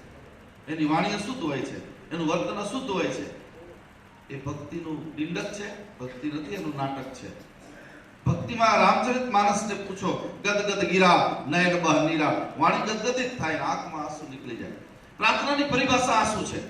એની વાણી અશુદ્ધ હોય છે, એનું વર્તન અશુદ્ધ હોય છે. એ ભક્તિનું ડિંડક છે, ભક્તિ નથી, એનું નાટક છે. ભક્તિમાં રામચરિત માનસને પૂછો, ગદગદ ગીરા નયન બહ નીરા. વાણી ગદગદિત થાય, આંખમાં આંસુ નીકળી જાય. પ્રાર્થનાની પરિભાષા આંસુ છે.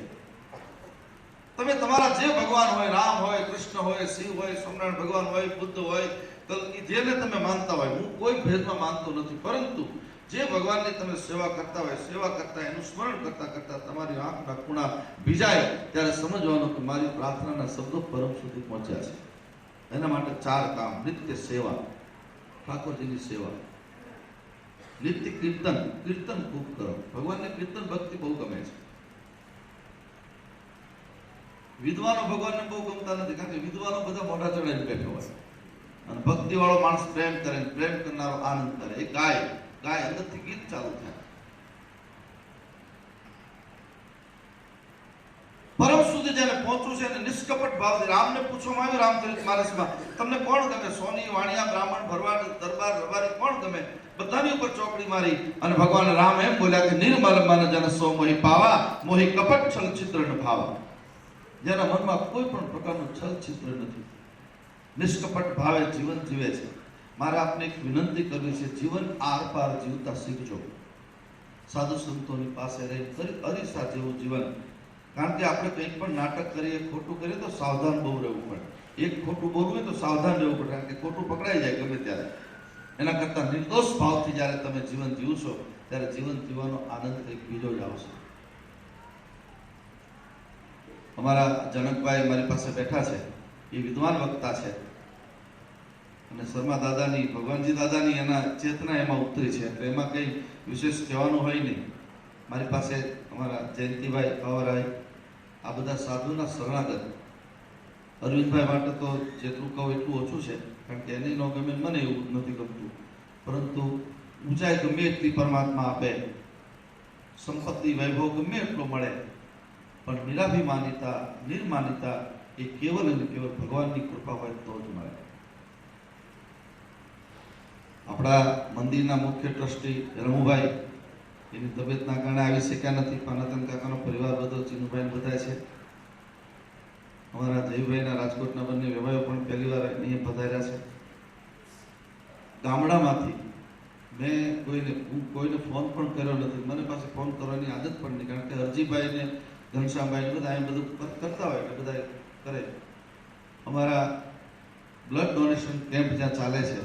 તમે તમારા જે ભગવાન હોય, રામ હોય, કૃષ્ણ હોય, શિવ હોય, સ્વામિનારાયણ ભગવાન હોય, બુદ્ધ હોય, કલ્કી, જેને તમે માનતા હોય, હું કોઈ ભેદમાં માનતો નથી, પરંતુ જે ભગવાનની તમે સેવા કરતા હોય, સેવા કરતા એનું સ્મરણ કરતા કરતા તમારી આંખના ખૂણા ભીજાય ત્યારે સમજવાનું કે મારી પ્રાર્થનાના શબ્દો પરમ સુધી પહોંચ્યા છે. એના માટે 4 કામ. નિત્ય સેવા, ઠાકોરજીની સેવા. નિત્ય કીર્તન, કીર્તન ખૂબ કરો. ભગવાનને કીર્તન ભક્તિ બહુ ગમે છે. વિદ્વાનો ભગવાનને બહુ ગમતા નથી, કારણ કે વિદ્વાનો બધા મોઢા ચડાવીને બેઠા હોય, અને ભક્તિ વાળો માણસ પ્રેમ કરે, પ્રેમ કરનારો આનંદ કરે. એ ગાય અંદરથી ગીત ચાલુ થાય. પરમ સુધી જેને પહોંચવું છે એને નિષ્કપટ ભાવથી. રામને પૂછવામાં આવ્યું રામચરિત માનસમાં, તમને કોણ ગમે? સોની, વાણિયા, બ્રાહ્મણ, ભરવાડ, દરબાર, રબારી, કોણ ગમે? બધાની ઉપર ચોકડી મારી અને ભગવાન રામ એમ બોલ્યા કે નિર્મલ મન જન સો મોહી પાવા, મોહી કપટ છલ છિદ્ર ન ભાવા. જેના મનમાં કોઈ પણ પ્રકારનું છલ છિદ્ર નથી, નિષ્કપટ ભાવે જીવન જીવે છે. મારે આપને એક વિનંતી કરવી છે, જીવન આર પાર જીવતા શીખજો. સાધુ સંતોની પાસે રહી અરીસા જેવું જીવન. કારણ કે આપણે કંઈક પણ નાટક કરીએ, ખોટું કરીએ તો સાવધાન બહુ રહેવું પડે. એક ખોટું બોલવું હોય તો સાવધાન રહેવું પડે, કારણ કે ખોટું પકડાઈ જાય ગમે ત્યારે. એના કરતાં નિર્દોષ ભાવથી જ્યારે તમે જીવન જીવશો ત્યારે જીવન જીવવાનો આનંદ કંઈક બીજો જ આવશે. અમારા જનકભાઈ મારી પાસે બેઠા છે, એ વિદ્વાન વક્તા છે, અને શર્મા દાદાની, ભગવાનજી દાદાની એના ચેતના એમાં ઉતરી છે, એટલે એમાં કંઈ વિશેષ કહેવાનું હોય નહીં. મારી પાસે અમારા જયંતિભાઈ પાવરાય, આ બધા સાધુના શરણાગત. અરવિંદભાઈ માટે તો જેટલું કહું એટલું ઓછું છે, કારણ કે એને ન ગમે, મને એવું નથી ગમતું. પરંતુ ઊંચાઈ ગમે એટલી પરમાત્મા આપે, સંપત્તિ વૈભવ ગમે એટલો મળે, પણ નિરાભિમાનિતા, નિર્માનિતા એ કેવલ અને કેવલ ભગવાનની કૃપા હોય તો જ મળે. આપણા મંદિરના મુખ્ય ટ્રસ્ટી રમુભાઈ, એની તબિયતના કારણે આવી શક્યા નથી. પાનાતન કાકાનો પરિવાર બધો, ચીનુભાઈ બધા છે. અમારા જયભાઈના રાજકોટના બંને વ્યવહારો પણ પહેલી વાર અહીંયા પધાર્યા છે. ગામડામાંથી હું કોઈને ફોન પણ કર્યો નથી, મને પાસે ફોન કરવાની આદત પણ નહીં, કારણ કે હરજીભાઈને, ઘનશ્યામભાઈને બધા અહીં બધું કરતા હોય એટલે બધા કરે. અમારા બ્લડ ડોનેશન કેમ્પ જ્યાં ચાલે છે,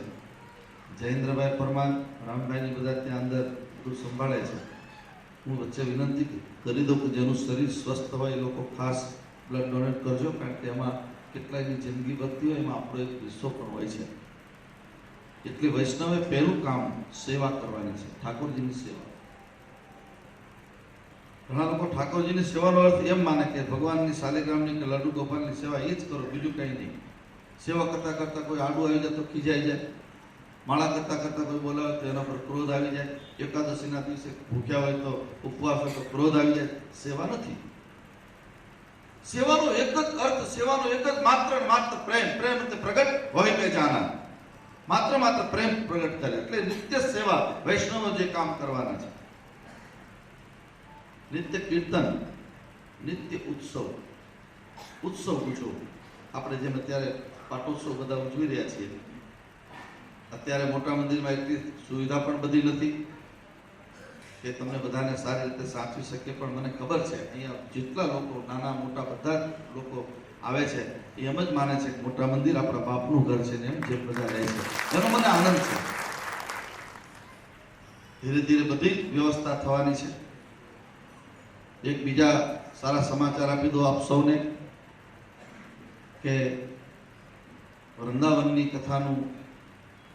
જયેન્દ્રભાઈ પરમાર, રામભાઈની બધા ત્યાં અંદર બધું સંભાળે છે. હું વચ્ચે વિનંતી કરી દઉં કે જેનું શરીર સ્વસ્થ હોય એ લોકો ખાસ બ્લડ ડોનેટ કરજો, કારણ કે એમાં કેટલાયની જિંદગી બચતી હોય, એમાં આપણો એક હિસ્સો પણ હોય છે. એટલે વૈષ્ણવે પહેલું કામ સેવા કરવાની છે, ઠાકોરજીની સેવા. ઘણા લોકો ઠાકોરજીની સેવાનો અર્થ એમ માને કે ભગવાનની શાલિગ્રામની કે લડ્ડુ ગોપાલની સેવા એ જ કરો, બીજું કંઈ નહીં. સેવા કરતાં કરતાં કોઈ આડું આવી જાય તો ખીજાઈ જાય, માળા કરતાં કરતાં કોઈ બોલાવે તો એના પર ક્રોધ આવી જાય, એકાદશીના દિવસે ભૂખ્યા હોય તો ઉપવાસ હોય તો ક્રોધ આવી જાય. સેવા નથી. સેવાનો એક જ અર્થ, સેવાનો એક જ માત્ર ને માત્ર પ્રેમ. પ્રેમ એટલે પ્રગટ હોય કે જાના, માત્ર પ્રેમ પ્રગટ કરે. એટલે નિત્ય સેવા વૈષ્ણવો જે કામ કરવાના છે. નિત્ય કીર્તન, નિત્ય ઉત્સવ ઉજવો. આપણે જેમ અત્યારે પાટોત્સવ બધા ઉજવી રહ્યા છીએ, અત્યારે મોટા મંદિરમાં એટલી સુવિધા પણ બધી નથી કે તમને બધાને સારી રીતે સાચવી શકે. પણ મને ખબર છે અહીંયા જેટલા લોકો નાના મોટા બધા લોકો આવે છે એ એમ જ માને છે કે મોટા મંદિર આપણા બાપનું ઘર છે ને એમ જે બધા રહે છે, એનો મને આનંદ છે. ધીરે ધીરે બધી વ્યવસ્થા થવાની છે. એક બીજા સારા સમાચાર આપી દો આપ સૌને કે વૃંદાવનની કથાનું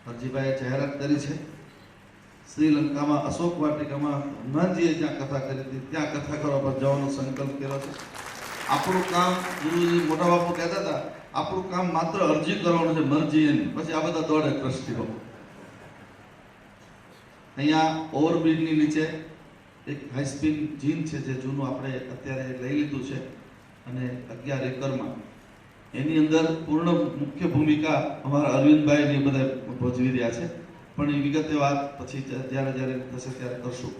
હરજીભાઈએ જાહેરાત કરી છે. શ્રીલંકામાં અશોક વાટિકામાં હનુમાનજીએ જ્યાં કથા કરી હતી ત્યાં કથા કરવા પર જવાનો સંકલ્પ કર્યો છે. આપણું કામ, ગુરુજી મોટા બાપુ કહેતા હતા, આપણું કામ માત્ર અરજી કરવાનું છે, મરજી એની. પછી આ બધા દોડે ટ્રસ્ટીઓ. અહીંયા ઓવરબ્રિજની નીચે એક હાઈસ્પીડ જીન છે જે જૂનું આપણે અત્યારે લઈ લીધું છે અને 11 એકરમાં એની અંદર પૂર્ણ મુખ્ય ભૂમિકા અમારા અરવિંદભાઈ ને બધા ભજવી રહ્યા છે. પણ એ વિગતે વાત પછી જ્યારે થશે ત્યારે કરશું.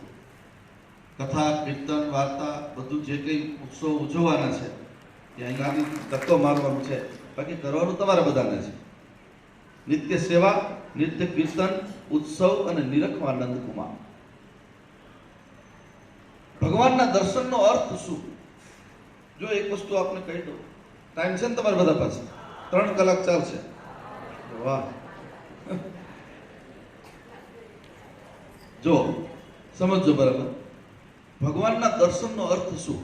કથા, કીર્તન, વાર્તા બધું જે કંઈ ઉત્સવ ઉજવવાના છે એ અહીંયાથી ધક્કો મારવાનું છે, બાકી કરવાનું તમારા બધાને છે. નિત્ય સેવા, નિત્ય કીર્તન, ઉત્સવ અને નિરખવા નંદકુમાર. ભગવાનના દર્શનનો અર્થ શું? જો એક વસ્તુ આપને કહી દઉં, ટાઈમ છે ને તમારા બધા પાસે? 3 કલાક ચાલશે. વાહ, જો સમજો બરાબર. ભગવાનના દર્શનનો અર્થ શું?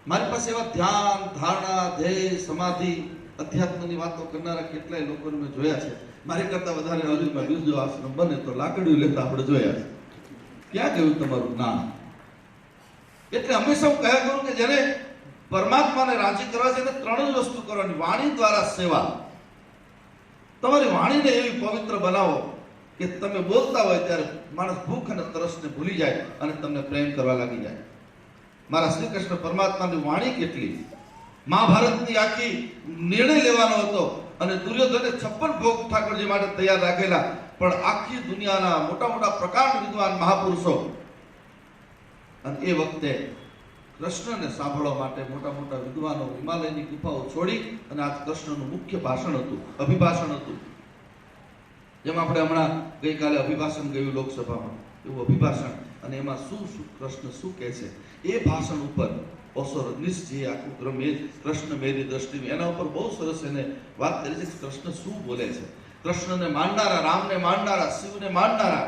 મારી પાસે એવા ધ્યાન, ધારણા, ધ્યેય, સમાધિ, અધ્યાત્મની વાતો કરનારા કેટલાય લોકોને મેં જોયા છે. મારી કરતા વધારે અરવિંદમાં બીજો આશ્રમ બને તો લાકડીઓ લેતા આપણે જોયા છે. ક્યાં ગયું તમારું જ્ઞાન? એટલે હંમેશા હું કહ્યા કરું કે જેને પરમાત્માને રાજી કરવા છે એને 3 જ વસ્તુ કરવાની. વાણી દ્વારા સેવા. તમારી વાણીને એવી પવિત્ર બનાવો કે તમે બોલતા હોય ત્યારે માણસ ભૂખ અને તરસને ભૂલી જાય અને તમને પ્રેમ કરવા લાગી જાય. મારા શ્રી કૃષ્ણ પરમાત્માની વાણી કેટલી! મહાભારતની આખી નિર્ણય લેવાનો હતો અને દુર્યોધને 56 ભોગ ઠાકોરજી માટે તૈયાર રાખેલા, પણ આખી દુનિયાના મોટા મોટા પ્રકાંડ વિદ્વાન મહાપુરુષો અને એ વખતે કૃષ્ણને સાંભળવા માટે મોટા મોટા વિદ્વાનો હિમાલયની ગુફાઓ છોડી અને આ કૃષ્ણનું મુખ્ય ભાષણ હતું, અભિભાષણ હતું. જેમ આપણે હમણાં ગઈકાલે અભિભાષણ ગયું લોકસભામાં, એવું અભિભાષણ. અને એમાં શું કૃષ્ણ શું કહે છે એ ભાષણ ઉપર ઓસો રજનીશજીએ આખું કૃષ્ણ મેરી દ્રષ્ટિ એના ઉપર બહુ સરસ એને વાત કરી છે. કૃષ્ણ શું બોલે છે? કૃષ્ણને માનનારા, રામને માનનારા, શિવને માનનારા,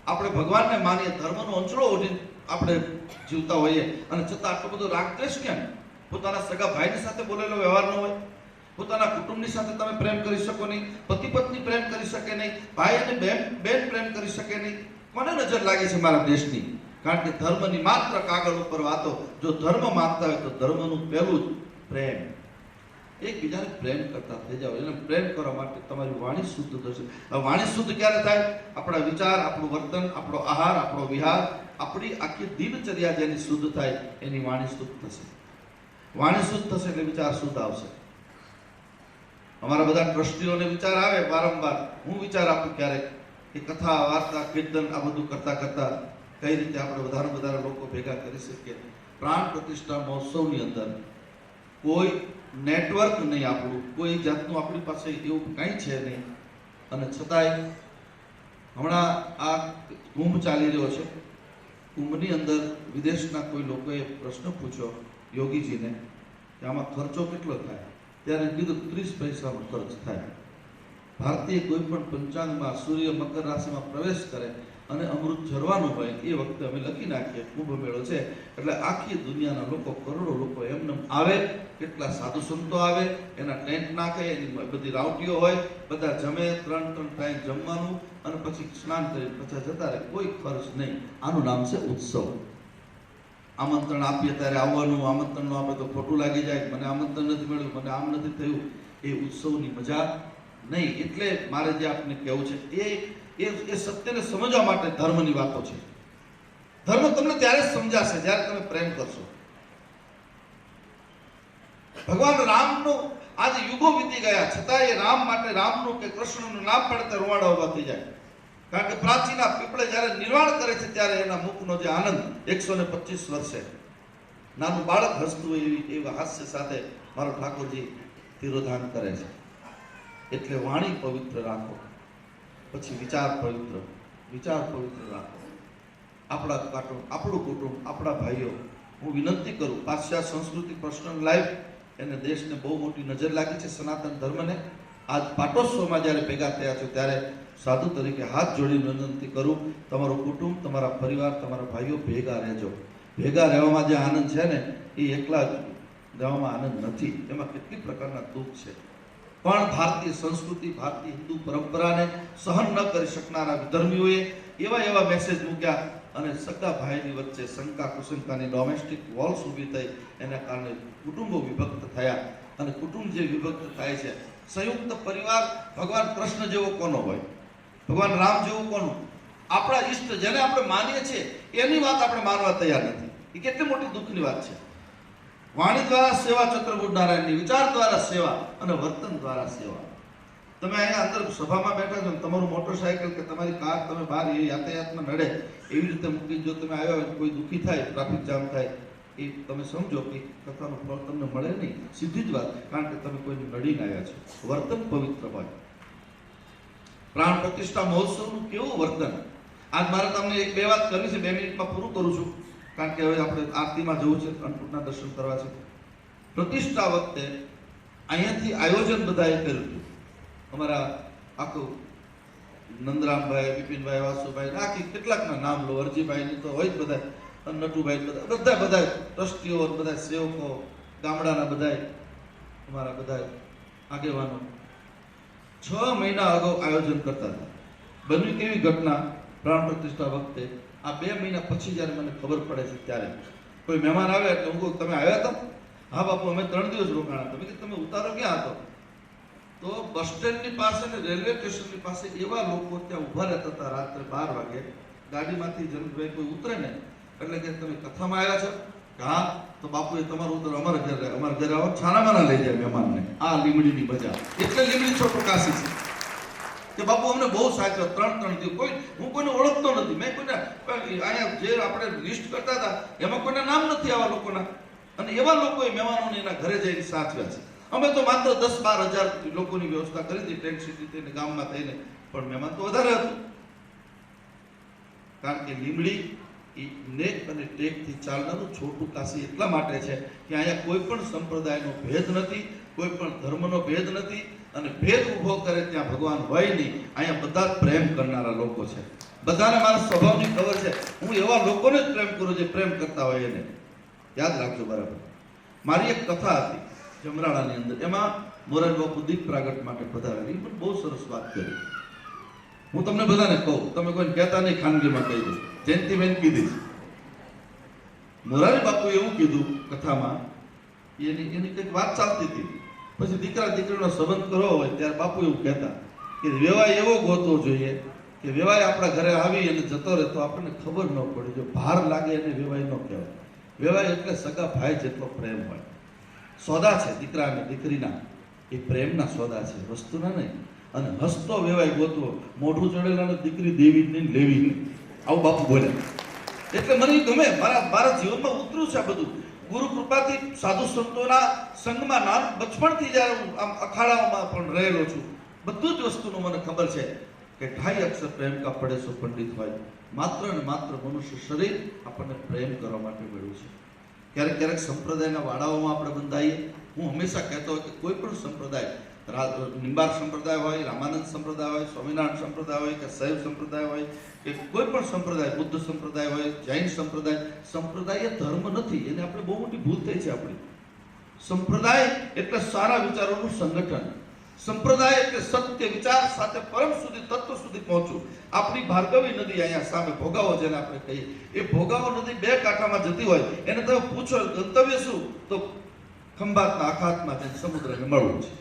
આપણે ભગવાનને માનીએ, ધર્મનો અંચળો ઓઢી આપણે જીવતા હોઈએ અને છતાં આટલો બધો રાગદ્વેષ કેમ? પોતાના સગા ભાઈની સાથે બોલેલો વ્યવહાર ન હોય, પોતાના કુટુંબની સાથે તમે પ્રેમ કરી શકો નહીં, પતિ પત્ની પ્રેમ કરી શકે નહીં, ભાઈ અને બેન પ્રેમ કરી શકે નહીં. કોને નજર લાગી છે મારા દેશની? કારણ કે ધર્મની માત્ર કાગળ ઉપર વાતો. જો ધર્મ માનતા હોય તો ધર્મનું પહેલું જ પ્રેમ. એકબીજાને પ્રેમ કરતા થઈ જાવ. એટલે પ્રેમ કરવા માટે તમારી વાણી શુદ્ધ થશે. હવે વાણી શુદ્ધ ક્યારે થાય? આપણા વિચાર, આપણું વર્તન, આપણો આહાર, આપણો વિહાર, આપણી આખી દિનચર્યા જેની શુદ્ધ થાય એની વાણી શુદ્ધ થશે. વાણી શુદ્ધ થશે એટલે વિચાર શુદ્ધ આવશે. અમારા બધા ટ્રસ્ટીઓને વિચાર આવે વારંવાર. હું વિચાર આપું ક્યારેક કે કથા, વાર્તા, કીર્તન આ બધું કરતા કરતા કઈ રીતે આપણે વધારે લોકો ભેગા કરી શકીએ. પ્રાણ પ્રતિષ્ઠા મહોત્સવની અંદર કોઈ નેટવર્ક નહીં, આપણું કોઈ જાતનું આપણી પાસે એવું કંઈ છે નહીં. અને છતાંય હમણાં આ કુંભ ચાલી રહ્યો છે. કુંભની અંદર વિદેશના કોઈ લોકોએ પ્રશ્ન પૂછ્યો યોગીજીને કે આમાં ખર્ચો કેટલો થાય? ત્યારે કીધું 30 પૈસાનો ખર્ચ થાય. ભારતીય કોઈ પણ પંચાંગમાં સૂર્ય મકર રાશિમાં પ્રવેશ કરે અને અમૃત ઝરવાનું હોય એ વખતે અમે લખી નાખીએ કુંભ મેળો છે એટલે આખી દુનિયાના લોકો, કરોડો લોકો એમને આવે, કેટલા સાધુ સંતો આવે, એના ટેન્ટ નાખે, એની બધી રાવટીઓ હોય, બધા જમે, 3 ટાઈમ જમવાનું અને પછી સ્નાન કરી પછી જતા રહે, કોઈ ખર્ચ નહીં. આનું નામ છે ઉત્સવ. આમંત્રણ આપીએ ત્યારે આવવાનું, આમંત્રણ ન આપે તો ખોટું લાગી જાય, મને આમંત્રણ નથી મળ્યું, મને આમ નથી થયું, એ ઉત્સવની મજા નહીં. એટલે મારે જે આપને કહેવું છે એ સત્યને સમજવા માટે ધર્મની વાતો છે. ધર્મ તમને ત્યારે જ સમજાશે જ્યારે તમે પ્રેમ કરશો. ભગવાન રામનું આજે યુગો વીતી ગયા છતાં એ રામ માટે, રામનું કે કૃષ્ણનું નામ પડે તો રૂવાડા ઉભા થઈ જાય. કારણ કે પ્રાચીના પીપળે જ્યારે નિર્વાણ કરે છે ત્યારે એના મુખનો જે આનંદ 125 વર્ષે નાનું બાળક હસતું હોય એવા હાસ્ય સાથે મારો ઠાકોરજી તિરોધાન કરે છે. એટલે વાણી પવિત્ર રાખો, પછી વિચાર પવિત્ર રાખો. આપણું કુટુંબ, આપણા ભાઈઓ, હું વિનંતી કરું, પાશ્ચાત્ય સંસ્કૃતિ, પર્સનલ લાઈફ એને દેશને બહુ મોટી નજર લાગી છે. સનાતન ધર્મને આજ પાટોત્સવમાં જ્યારે ભેગા થયા છો ત્યારે સાધુ તરીકે હાથ જોડીને વિનંતી કરું, તમારું કુટુંબ, તમારા પરિવાર, તમારા ભાઈઓ ભેગા રહેજો. ભેગા રહેવામાં જે આનંદ છે ને એ એકલા જ રહેવામાં આનંદ નથી. એમાં કેટલી પ્રકારના દુઃખ છે. પણ ભારતીય સંસ્કૃતિ, ભારતીય હિન્દુ પરંપરાને સહન ન કરી શકનારા વિધર્મીઓએ એવા મેસેજ મૂક્યા અને સગા ભાઈની વચ્ચે શંકા કુશંકાની ડોમેસ્ટિક વોલ્સ ઊભી થઈ. એના કારણે કુટુંબો વિભક્ત થયા અને કુટુંબ જે વિભક્ત થાય છે, સંયુક્ત પરિવાર ભગવાન કૃષ્ણ જેવો કોનો હોય, ભગવાન રામ જેવું કોનું? આપણા ઈષ્ટ જેને આપણે માનીએ છીએ એની વાત આપણે માનવા તૈયાર નથી. એ કેટલી મોટી દુઃખની વાત છે. વાણી દ્વારા સેવા ચક્રવર્તી નારાયણની, વિચાર દ્વારા સેવા અને વર્તન દ્વારા સેવા. તમે અહીંયા અંદર સભામાં બેઠા છો, તમારું મોટરસાયકલ કે તમારી કાર તમે બહાર એ યાતાયાતમાં નડે એવી રીતે મૂકી, જો તમે આવ્યા હોય કોઈ દુઃખી થાય, ટ્રાફિક જામ થાય, એ તમે સમજો કે કથાનું ફળ તમને મળે નહીં. સીધી જ વાત, કારણ કે તમે કોઈને નડીને આવ્યા છો. વર્તન પવિત્ર હોય. પ્રાણ પ્રતિષ્ઠા મહોત્સવનું કેવું વર્તન! આજ મારે તમને 1-2 વાત કરવી છે, 2 મિનિટમાં પૂરું કરું છું, કારણ કે હવે આપણે આરતીમાં જવું છે, અન્નપૂર્ણા દર્શન કરવા છે. પ્રતિષ્ઠા વખતે અહીંયાથી આયોજન બધાએ કર્યું હતું. અમારા આખું નંદરામભાઈ, બિપિનભાઈ, વાસુભાઈ, આખી કેટલાકના નામ લો, અરજીભાઈની તો હોય જ બધા, નટુભાઈ, બધા ટ્રસ્ટીઓ, બધા સેવકો, ગામડાના બધા અમારા બધા આગેવાનો 6 મહિના અગાઉ આયોજન કરતા હતા. બન્યું કેવી ઘટના પ્રાણ પ્રતિષ્ઠા વખતે, આ 2 મહિના પછી જ્યારે મને ખબર પડે છે ત્યારે કોઈ મહેમાન આવે એટલે હું કહું, તમે આવ્યા હતા? હા બાપુ, અમે 3 દિવસ રોકાણા. તમે ઉતારો ક્યાં હતો? તો બસ સ્ટેન્ડની પાસે ને રેલવે સ્ટેશનની પાસે એવા લોકો ત્યાં ઊભા રહેતા હતા રાત્રે 12 વાગે. ગાડીમાંથી જનકભાઈ કોઈ ઉતરે ને એટલે કે તમે કથામાં આવ્યા છો? હા, તો બાપુએ તમારું ઉતર અમારા ઘરે આવો, છાનામાના લઈ જાય મહેમાનને. આ લીમડીની મજા, એટલે લીમડી છોટું કાશી છે કે બાપુ અમને બહુ સાચવ્યા 3 દિવસ. હું કોઈને ઓળખતો નથી, મેં કોઈને અહીંયા જે આપણે લિસ્ટ કરતા હતા એમાં કોઈના નામ નથી આવા લોકોના, અને એવા લોકોએ મહેમાનોને એના ઘરે જઈને સાચવ્યા છે. અમે તો માત્ર 10-12 હજાર લોકોની વ્યવસ્થા કરી હતી, ટેન્ટ સિટી થઈને, ગામમાં થઈને, પણ મહેમાન તો વધારે હતું. કારણ કે લીમડી એ નેક અને ટેકથી ચાલનારું છોટું કાશી એટલા માટે છે કે અહીંયા કોઈ પણ સંપ્રદાયનો ભેદ નથી, કોઈ પણ ધર્મનો ભેદ નથી, અને ભેદ ઊભો કરે ત્યાં ભગવાન હોય નહીં. અહીંયા બધા જ પ્રેમ કરનારા લોકો છે. બધાને મારા સ્વભાવની ખબર છે. હું એવા લોકોને જ પ્રેમ કરું જે પ્રેમ કરતા હોય એને. યાદ રાખજો બરાબર. મારી એક કથા હતી જમરાળાની અંદર, એમાં મોરારી બાપુ દીપ પ્રાગટ માટે પધારેલી, પણ બહુ સરસ વાત કરી. હું તમને બધાને કહું, તમે કોઈને કહેતા નહીં, ખાનગીમાં કહી દઉં. જયંતિબેન કીધી, મોરારી બાપુ એવું કીધું કથામાં, એની કંઈક વાત ચાલતી હતી. પછી દીકરા દીકરીનો સંબંધ કરવો હોય ત્યારે બાપુ એવું કહેતા કે વેવાય એવો ગોતવો જોઈએ કે વેવાય આપણા ઘરે આવી અને જતો રહે તો આપણને ખબર ન પડે, જો ભાર લાગે એને વેવાય ન કહેવાય. વેવાય એટલે સગા ભાઈ જેટલો પ્રેમ હોય. સોદા છે દીકરા અને દીકરીના, એ પ્રેમના સોદા છે, વસ્તુના નહીં. અને હસતો વેવાય ગોતવો, મોઢું ચડેલા દીકરી દેવી નહીં લેવી નહીં, આવું બાપુ બોલે. એટલે મને ગમે, મારા જીવનમાં ઉતર્યું છે આ બધું. ગુરુ કૃપાથી સાધુ સંતોના સંગમાં નામ બચપણથી જ્યારે હું આમ અખાડાઓમાં પણ રહેલો છું, બધું જ વસ્તુનું મને ખબર છે કે 2.5 અક્ષર પ્રેમ કા પડે સો પંડિત હોય. માત્ર ને માત્ર મનુષ્ય શરીર આપણને પ્રેમ કરવા માટે મળ્યું છે. ક્યારેક ક્યારેક સંપ્રદાયના વાડાઓમાં આપણે બંધાઈએ. હું હંમેશા કહેતો હોય કે કોઈ પણ સંપ્રદાય નિંબાર્ક સંપ્રદાય હોય, રામાનંદ સંપ્રદાય હોય, સ્વામિનારાયણ સંપ્રદાય હોય કે શૈવ સંપ્રદાય હોય કે કોઈ પણ સંપ્રદાય, બુદ્ધ સંપ્રદાય હોય, જૈન સંપ્રદાય, સંપ્રદાય એ ધર્મ નથી. એને આપણે બહુ મોટી ભૂલ થઈ છે આપણી. સંપ્રદાય એટલે સારા વિચારોનું સંગઠન. સંપ્રદાય એટલે સત્ય વિચાર સાથે પરમ સુધી, તત્વ સુધી પહોંચવું. આપણી ભાર્ગવી નદી અહીંયા સામે ભોગાવો જેને આપણે કહીએ, એ ભોગાવો નદી બે કાંઠામાં જતી હોય, એને તમે પૂછો ગંતવ્ય શું, તો ખંભાતના અખાતમાં જઈને સમુદ્રને મળવું છે.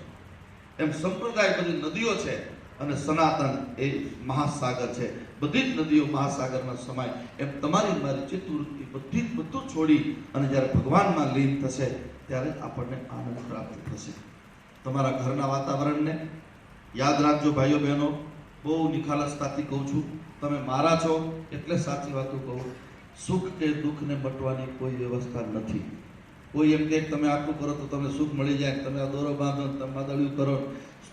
એમ સંપ્રદાય બધી નદીઓ છે અને સનાતન એ મહાસાગર છે. બધી જ નદીઓ મહાસાગરમાં સમાય. એમ તમારી મારી ચિત્તવૃત્તિ બધું છોડી અને જ્યારે ભગવાનમાં લીન થશે ત્યારે આપણને આનંદ પ્રાપ્ત થશે. તમારા ઘરના વાતાવરણને યાદ રાખજો ભાઈઓ બહેનો. બહુ નિખાલસતાથી કહું છું, તમે મારા છો એટલે સાચી વાતો કહું. સુખ કે દુઃખને મટવાની કોઈ વ્યવસ્થા નથી. કોઈ એમ કે તમે આટલું કરો તો તમને સુખ મળી જાય, તમે આ દોરો બાંધો, તમે માદળિયું કરો.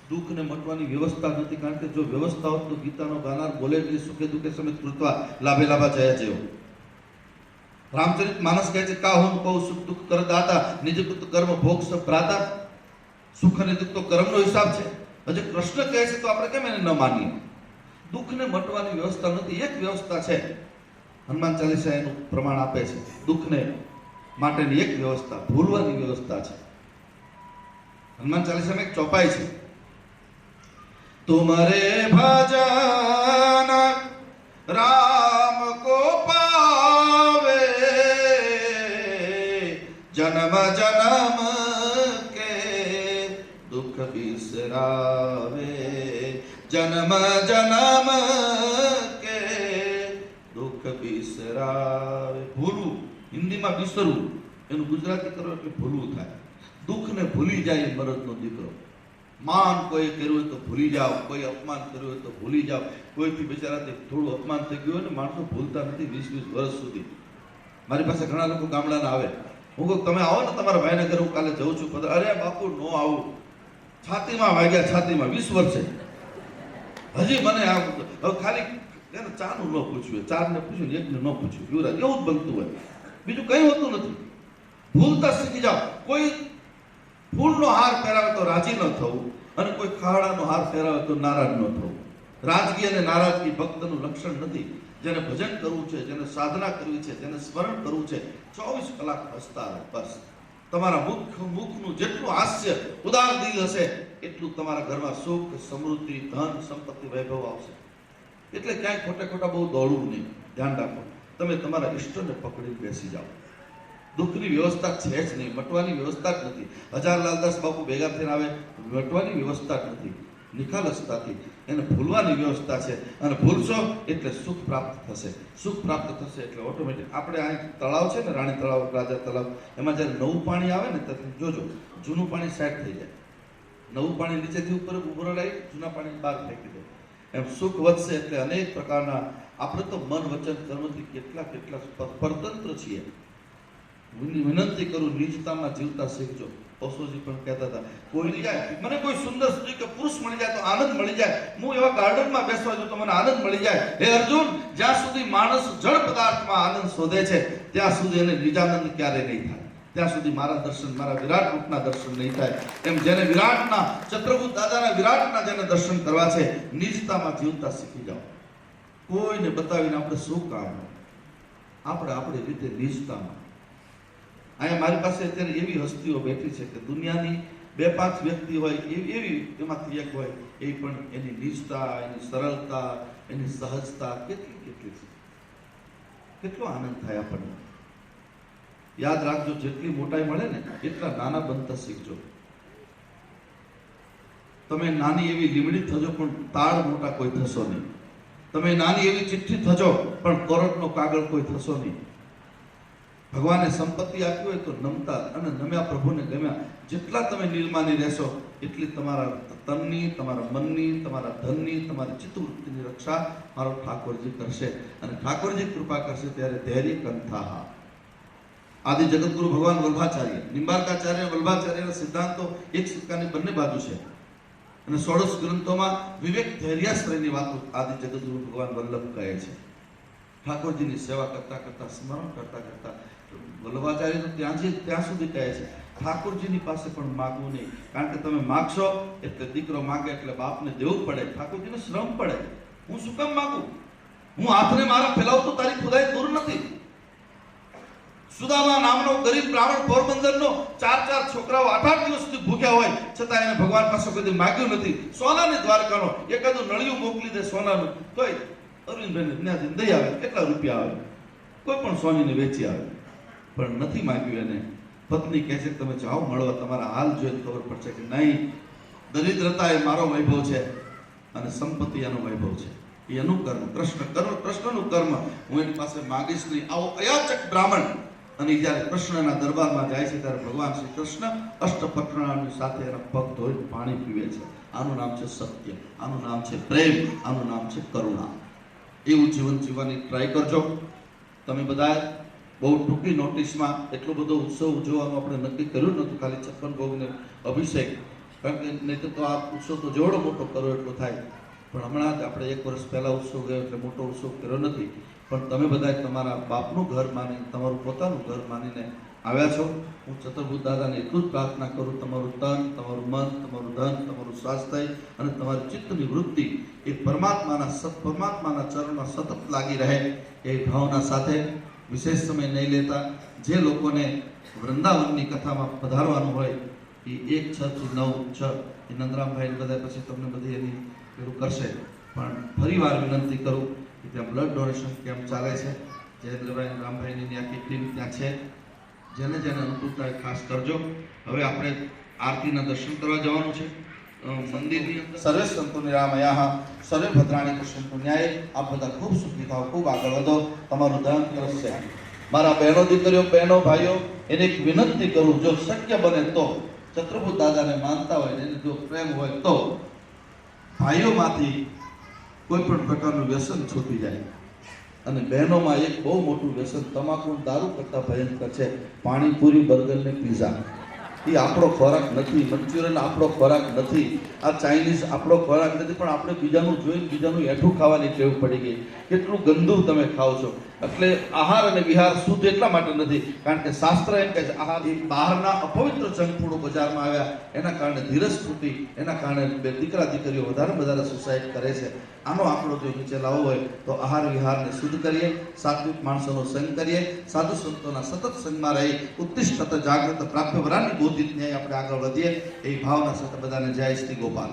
દુઃખને મટવાની વ્યવસ્થા નથી. કારણ કે જો વ્યવસ્થા હોત તો ગીતાનો ગાનાર બોલે કે સુખે દુઃખે સમેત કૃત્વા લાભે લાભા જયા જેવો. રામચરિત માનસ કહે છે કા હું કહું સુખ દુઃખ કર દાતા નિજ કૃત કર્મ ભોગ સબ ભ્રાતા. સુખ અને દુઃખ તો કર્મનો હિસાબ છે. હજી કૃષ્ણ કહે છે તો આપણે કેમ એને ન માનીએ? દુઃખને મટવાની વ્યવસ્થા નથી. એક વ્યવસ્થા છે, હનુમાન ચાલીસા એનું પ્રમાણ આપે છે. દુઃખને માટેની એક વ્યવસ્થા ભૂલવાની વ્યવસ્થા છે. હનુમાન ચાલીસામાં એક ચોપાઈ છે, તુમરે ભજન રામ કો પાવે જન્મ જન્મ કે દુઃખ બિસરાવે. જન્મ જન્મ કે દુઃખ બિસરાવે. ભૂલવું હિન્દીમાં બિસરવું, એનું ગુજરાતી કરો એટલે ભૂલવું થાય. દુઃખને ભૂલી જાય એ મરદનો દીકરો. માન કોઈ કર્યું હોય તો ભૂલી જાઓ, કોઈ અપમાન કર્યું હોય તો ભૂલી જાઓ. કોઈથી બિચારાથી થોડું અપમાન થઈ ગયું હોય ને, માણસો ભૂલતા નથી 20-20 વર્ષ સુધી. મારી પાસે ઘણા લોકો ગામડાના આવે, હું કહું તમે આવો ને તમારા ભાઈને ઘરે, હું કાલે જઉં છું. અરે બાપુ નો આવું. છાતીમાં વાગ્યા, છાતીમાં 20 વર્ષે હજી મને આ હવે ખાલી એને ચાનું ન પૂછ્યું, ચારને પૂછ્યું ને એકને ન પૂછ્યું, યુવરાજ એવું જ બનતું હોય, બીજું કંઈ હોતું નથી. ભૂલતા શીખી જાઓ. કોઈ ફૂલનો હાર પહેરાવે તો રાજી ન થવું અને કોઈ ખાડાનો હાર પહેરાવે તો નારાજ ન થવું. રાજગી અને નારાજગી ભક્તનું લક્ષણ નથી. જેને ભજન કરવું છે, જેને સાધના કરવી છે, જેને સ્મરણ કરવું છે, 24 કલાક હસતા રહો બસ. તમારા મુખનું જેટલું હાસ્ય ઉદાર દિલ હશે એટલું તમારા ઘરમાં સુખ, સમૃદ્ધિ, ધન, સંપત્તિ, વૈભવ આવશે. એટલે ક્યાંય ખોટે ખોટા બહુ દોડવું નહીં. ધ્યાન રાખો, તમે તમારા ઈષ્ટને પકડી બેસી જાઓ. દુઃખની વ્યવસ્થા છે જ નહીં, મટવાની વ્યવસ્થા જ નથી. હજારલાલદાસ બાપુ ભેગા થઈને આવે, મટવાની વ્યવસ્થા જ નથી. નિખાલસતાથી એને ભૂલવાની વ્યવસ્થા છે. અને ભૂલશો એટલે સુખ પ્રાપ્ત થશે. સુખ પ્રાપ્ત થશે એટલે ઓટોમેટિક આપણે આ તળાવ છે ને, રાણી તળાવ, રાજા તળાવ, એમાં જ્યારે નવું પાણી આવે ને ત્યારે જોજો જૂનું પાણી સાઈડ થઈ જાય. નવું પાણી નીચેથી ઉપર ઉભરો લાવી જૂના પાણી બહાર ફેંકી દે. એમ સુખ વધશે એટલે અનેક પ્રકારના આપણે તો મન વચન કર્મથી કેટલા પરતંત્ર છીએ. વિનંતી કરું, નિજતામાં જીવતા શીખજો. ઓશોજી પણ કહેતા હતા, કોઈ જાય મને કોઈ સુંદર સ્ત્રી કે પુરુષ મળી જાય તો આનંદ મળી જાય. હું એવા ગાર્ડનમાં બેસવા જાઉં તો મને આનંદ મળી જાય. હે અર્જુન, જ્યાં સુધી માણસ જળ પદાર્થમાં આનંદ શોધે છે ત્યાં સુધી એને નિજાનંદ ક્યારે નહીં થાય. ત્યાં સુધી મારા દર્શન, મારા વિરાટ રૂપના દર્શન નહીં થાય. એમ જેને વિરાટના, ચંદ્રગુપ્ત દાદાના વિરાટના જેને દર્શન કરવા છે, નિજતામાં જીવતા શીખી જાઓ. કોઈને બતાવીને આપણે શું કામ? આપણે આપણી રીતે નિજતામાં. અહીંયા મારી પાસે અત્યારે એવી હસ્તીઓ બેઠી છે કે દુનિયાની 2-5 વ્યક્તિ હોય એવી એમાંથી એક હોય, એ પણ એની નિજતા, એની સરળતા, એની સહજતા કેટલી છે. કેટલો આનંદ થાય આપણને. યાદ રાખજો, જેટલી મોટાઈ મળે ને એટલા નાના બનતા શીખજો. તમે નાની એવી લીમડી થજો પણ તાળ મોટા કોઈ થશો નહીં. તમે નાની એવી ચિઠ્ઠી થજો પણ કોરટનો કાગળ કોઈ થશો નહીં. ભગવાને સંપત્તિ આપી હોય તો નમતા અને નમ્યા પ્રભુને ગમ્યા. જેટલા તમે નિર્માની રહેશો એટલી તમારા તનની, તમારા મનની, તમારા ધનની, તમારી ચિત્તવૃત્તિની રક્ષા મારો ઠાકોરજી કરશે. અને ઠાકોરજી કૃપા કરશે ત્યારે ધૈર્ય કંથા. આદિ જગતગુરુ ભગવાન વલ્ભાચાર્ય, નિંબાર્કાચાર્ય, વલ્ભાચાર્યના સિદ્ધાંતો એક સિક્કાની બંને બાજુ છે. અને 16 ગ્રંથોમાં વિવેક ધૈર્યાશ્રયની વાતો આદિ જગતગુરુ ભગવાન વલ્લભ કહે છે. ઠાકોરજીની સેવા કરતા કરતા, સ્મરણ કરતા કરતા વલ્લભાચાર્ય તો ત્યાં સુધી કહે છે ઠાકોરજીની પાસે પણ માગવું નહીં, કારણ કે તમે માગશો એટલે દીકરો માગે એટલે બાપને દેવું પડે, ઠાકોરજીને શ્રમ પડે. હું શું કામ માગું? હું હાથને મારા ફેલાવું તો તારી ખુદાઈ દૂર નથી. સુદામા નામનો ગરીબ બ્રાહ્મણ પોરબંદરનો 4 છોકરાઓ 8 દિવસ સુધી ભૂખ્યા હોય છતાં એને ભગવાન પાસે કદી માગ્યું નથી. સોનાની દ્વારકાનો એકાદું નળિયું મોકલી દે સોનાનું, તોય અરવિંદભાઈને ત્યાંથી દઈ આવે. કેટલા રૂપિયા આવે? કોઈ પણ સોનીને વેચી આવે, પણ નથી માગ્યું એને. પત્ની કહે છે કે તમે જાઓ મળવા, તમારા હાલ જોઈને ખબર પડશે કે નહીં, દરિદ્રતા એ મારો વૈભવ છે અને સંપત્તિ એનો વૈભવ છે. એનું કર્મ કૃષ્ણનું કર્મ હું એની પાસે માગીશ નહીં. આવો અયાચક બ્રાહ્મણ અને જ્યારે કૃષ્ણના દરબારમાં જાય છે ત્યારે ભગવાન શ્રી કૃષ્ણ અષ્ટપટરાની સાથે એના પગ ધોઈને પાણી પીવે છે. આનું નામ છે સત્ય, આનું નામ છે પ્રેમ, આનું નામ છે કરુણા. એવું જીવન જીવવાની ટ્રાય કરજો. તમે બધા બહુ ટૂંકી નોટિસમાં એટલો બધો ઉત્સવ ઉજવવાનું આપણે નક્કી કર્યું નહોતું, ખાલી 56 ભોગને અભિષેક, કારણ કે નહીં તો આ ઉત્સવ તો જેવડો મોટો કરો એટલો થાય. પણ હમણાં જ આપણે 1 વર્ષ પહેલા ઉત્સવ ગયો એટલે મોટો ઉત્સવ કર્યો નથી. પણ તમે બધા તમારા બાપનું ઘર માનીને, તમારું પોતાનું ઘર માનીને આવ્યા છો. હું ચતુર્ભુજ દાદાને એટલું જ પ્રાર્થના કરું, તમારું તન, તમારું મન, તમારું ધન, તમારું સ્વાસ્થ્ય અને તમારી ચિત્તની વૃત્તિ એ પરમાત્માના ચરણમાં સતત લાગી રહે એ ભાવના સાથે વિશેષ સમય નહીં લેતા. જે લોકોને વૃંદાવનની કથામાં પધારવાનું હોય એ 1 6 થી 9 6 એ નંદરામભાઈ બધા પછી તમને બધી એની પેલું કરશે. પણ ફરીવાર વિનંતી કરું કે ત્યાં બ્લડ ડોનેશન કેમ્પ ચાલે છે. જયેન્દ્રભાઈ રામભાઈની આખી ટીમ ત્યાં છે. જેને જેને અનુકૂળતા હોય ખાસ કરજો. હવે આપણે આરતીના દર્શન કરવા જવાનું છે મંદિરની અંદર. સર્વે સંતો નિરામયા સર્વે ભદ્રાણી કૃષ્ણ પુણ્યાય. આપ બધા ખૂબ સુખી થાઓ, ખૂબ આગળ વધો. તમારું ધન કરશે. મારા બહેનો દીકરીઓ, બહેનો ભાઈઓ, એને એક વિનંતી કરું, જો શક્ય બને તો ચતુર્ભુજ દાદાને માનતા હોય, એને જો પ્રેમ હોય તો ભાઈઓમાંથી કોઈ પણ પ્રકારનું વ્યસન છૂટી જાય. અને બહેનોમાં એક બહુ મોટું વ્યસન તમાકુ દારૂ કરતાં ભયંકર છે, પાણીપુરી, બર્ગર ને પિઝા. એ આપણો ખોરાક નથી, મંચુરિયન આપણો ખોરાક નથી, આ ચાઇનીઝ આપણો ખોરાક નથી. પણ આપણે બીજાનું જોઈને બીજાનું એઠું ખાવાની ટેવ પડી ગઈ. કેટલું ગંદુ તમે ખાઓ છો. એટલે આહાર અને વિહાર શુદ્ધ એટલા માટે નથી, કારણ કે શાસ્ત્ર એમ કહે છે આહાર એ બહારના અપવિત્ર જંક ફૂડો બજારમાં આવ્યા, એના કારણે ધીરજ તૂટી, એના કારણે દીકરા દીકરીઓ વધારે સુસાઇડ કરે છે. આનો આંકડો જો નીચે લાવવો હોય તો આહાર વિહારને શુદ્ધ કરીએ, સાત્વિક માણસોનો સંગ કરીએ, સાધુ સંતોના સતત સંગમાં રહી ઉત્તિષ્ઠત જાગૃત પ્રાપ્ય વરાની બોધિત ન્યાય આપણે આગળ વધીએ. એ ભાવના સાથે બધાને જય શ્રી ગોપાલ.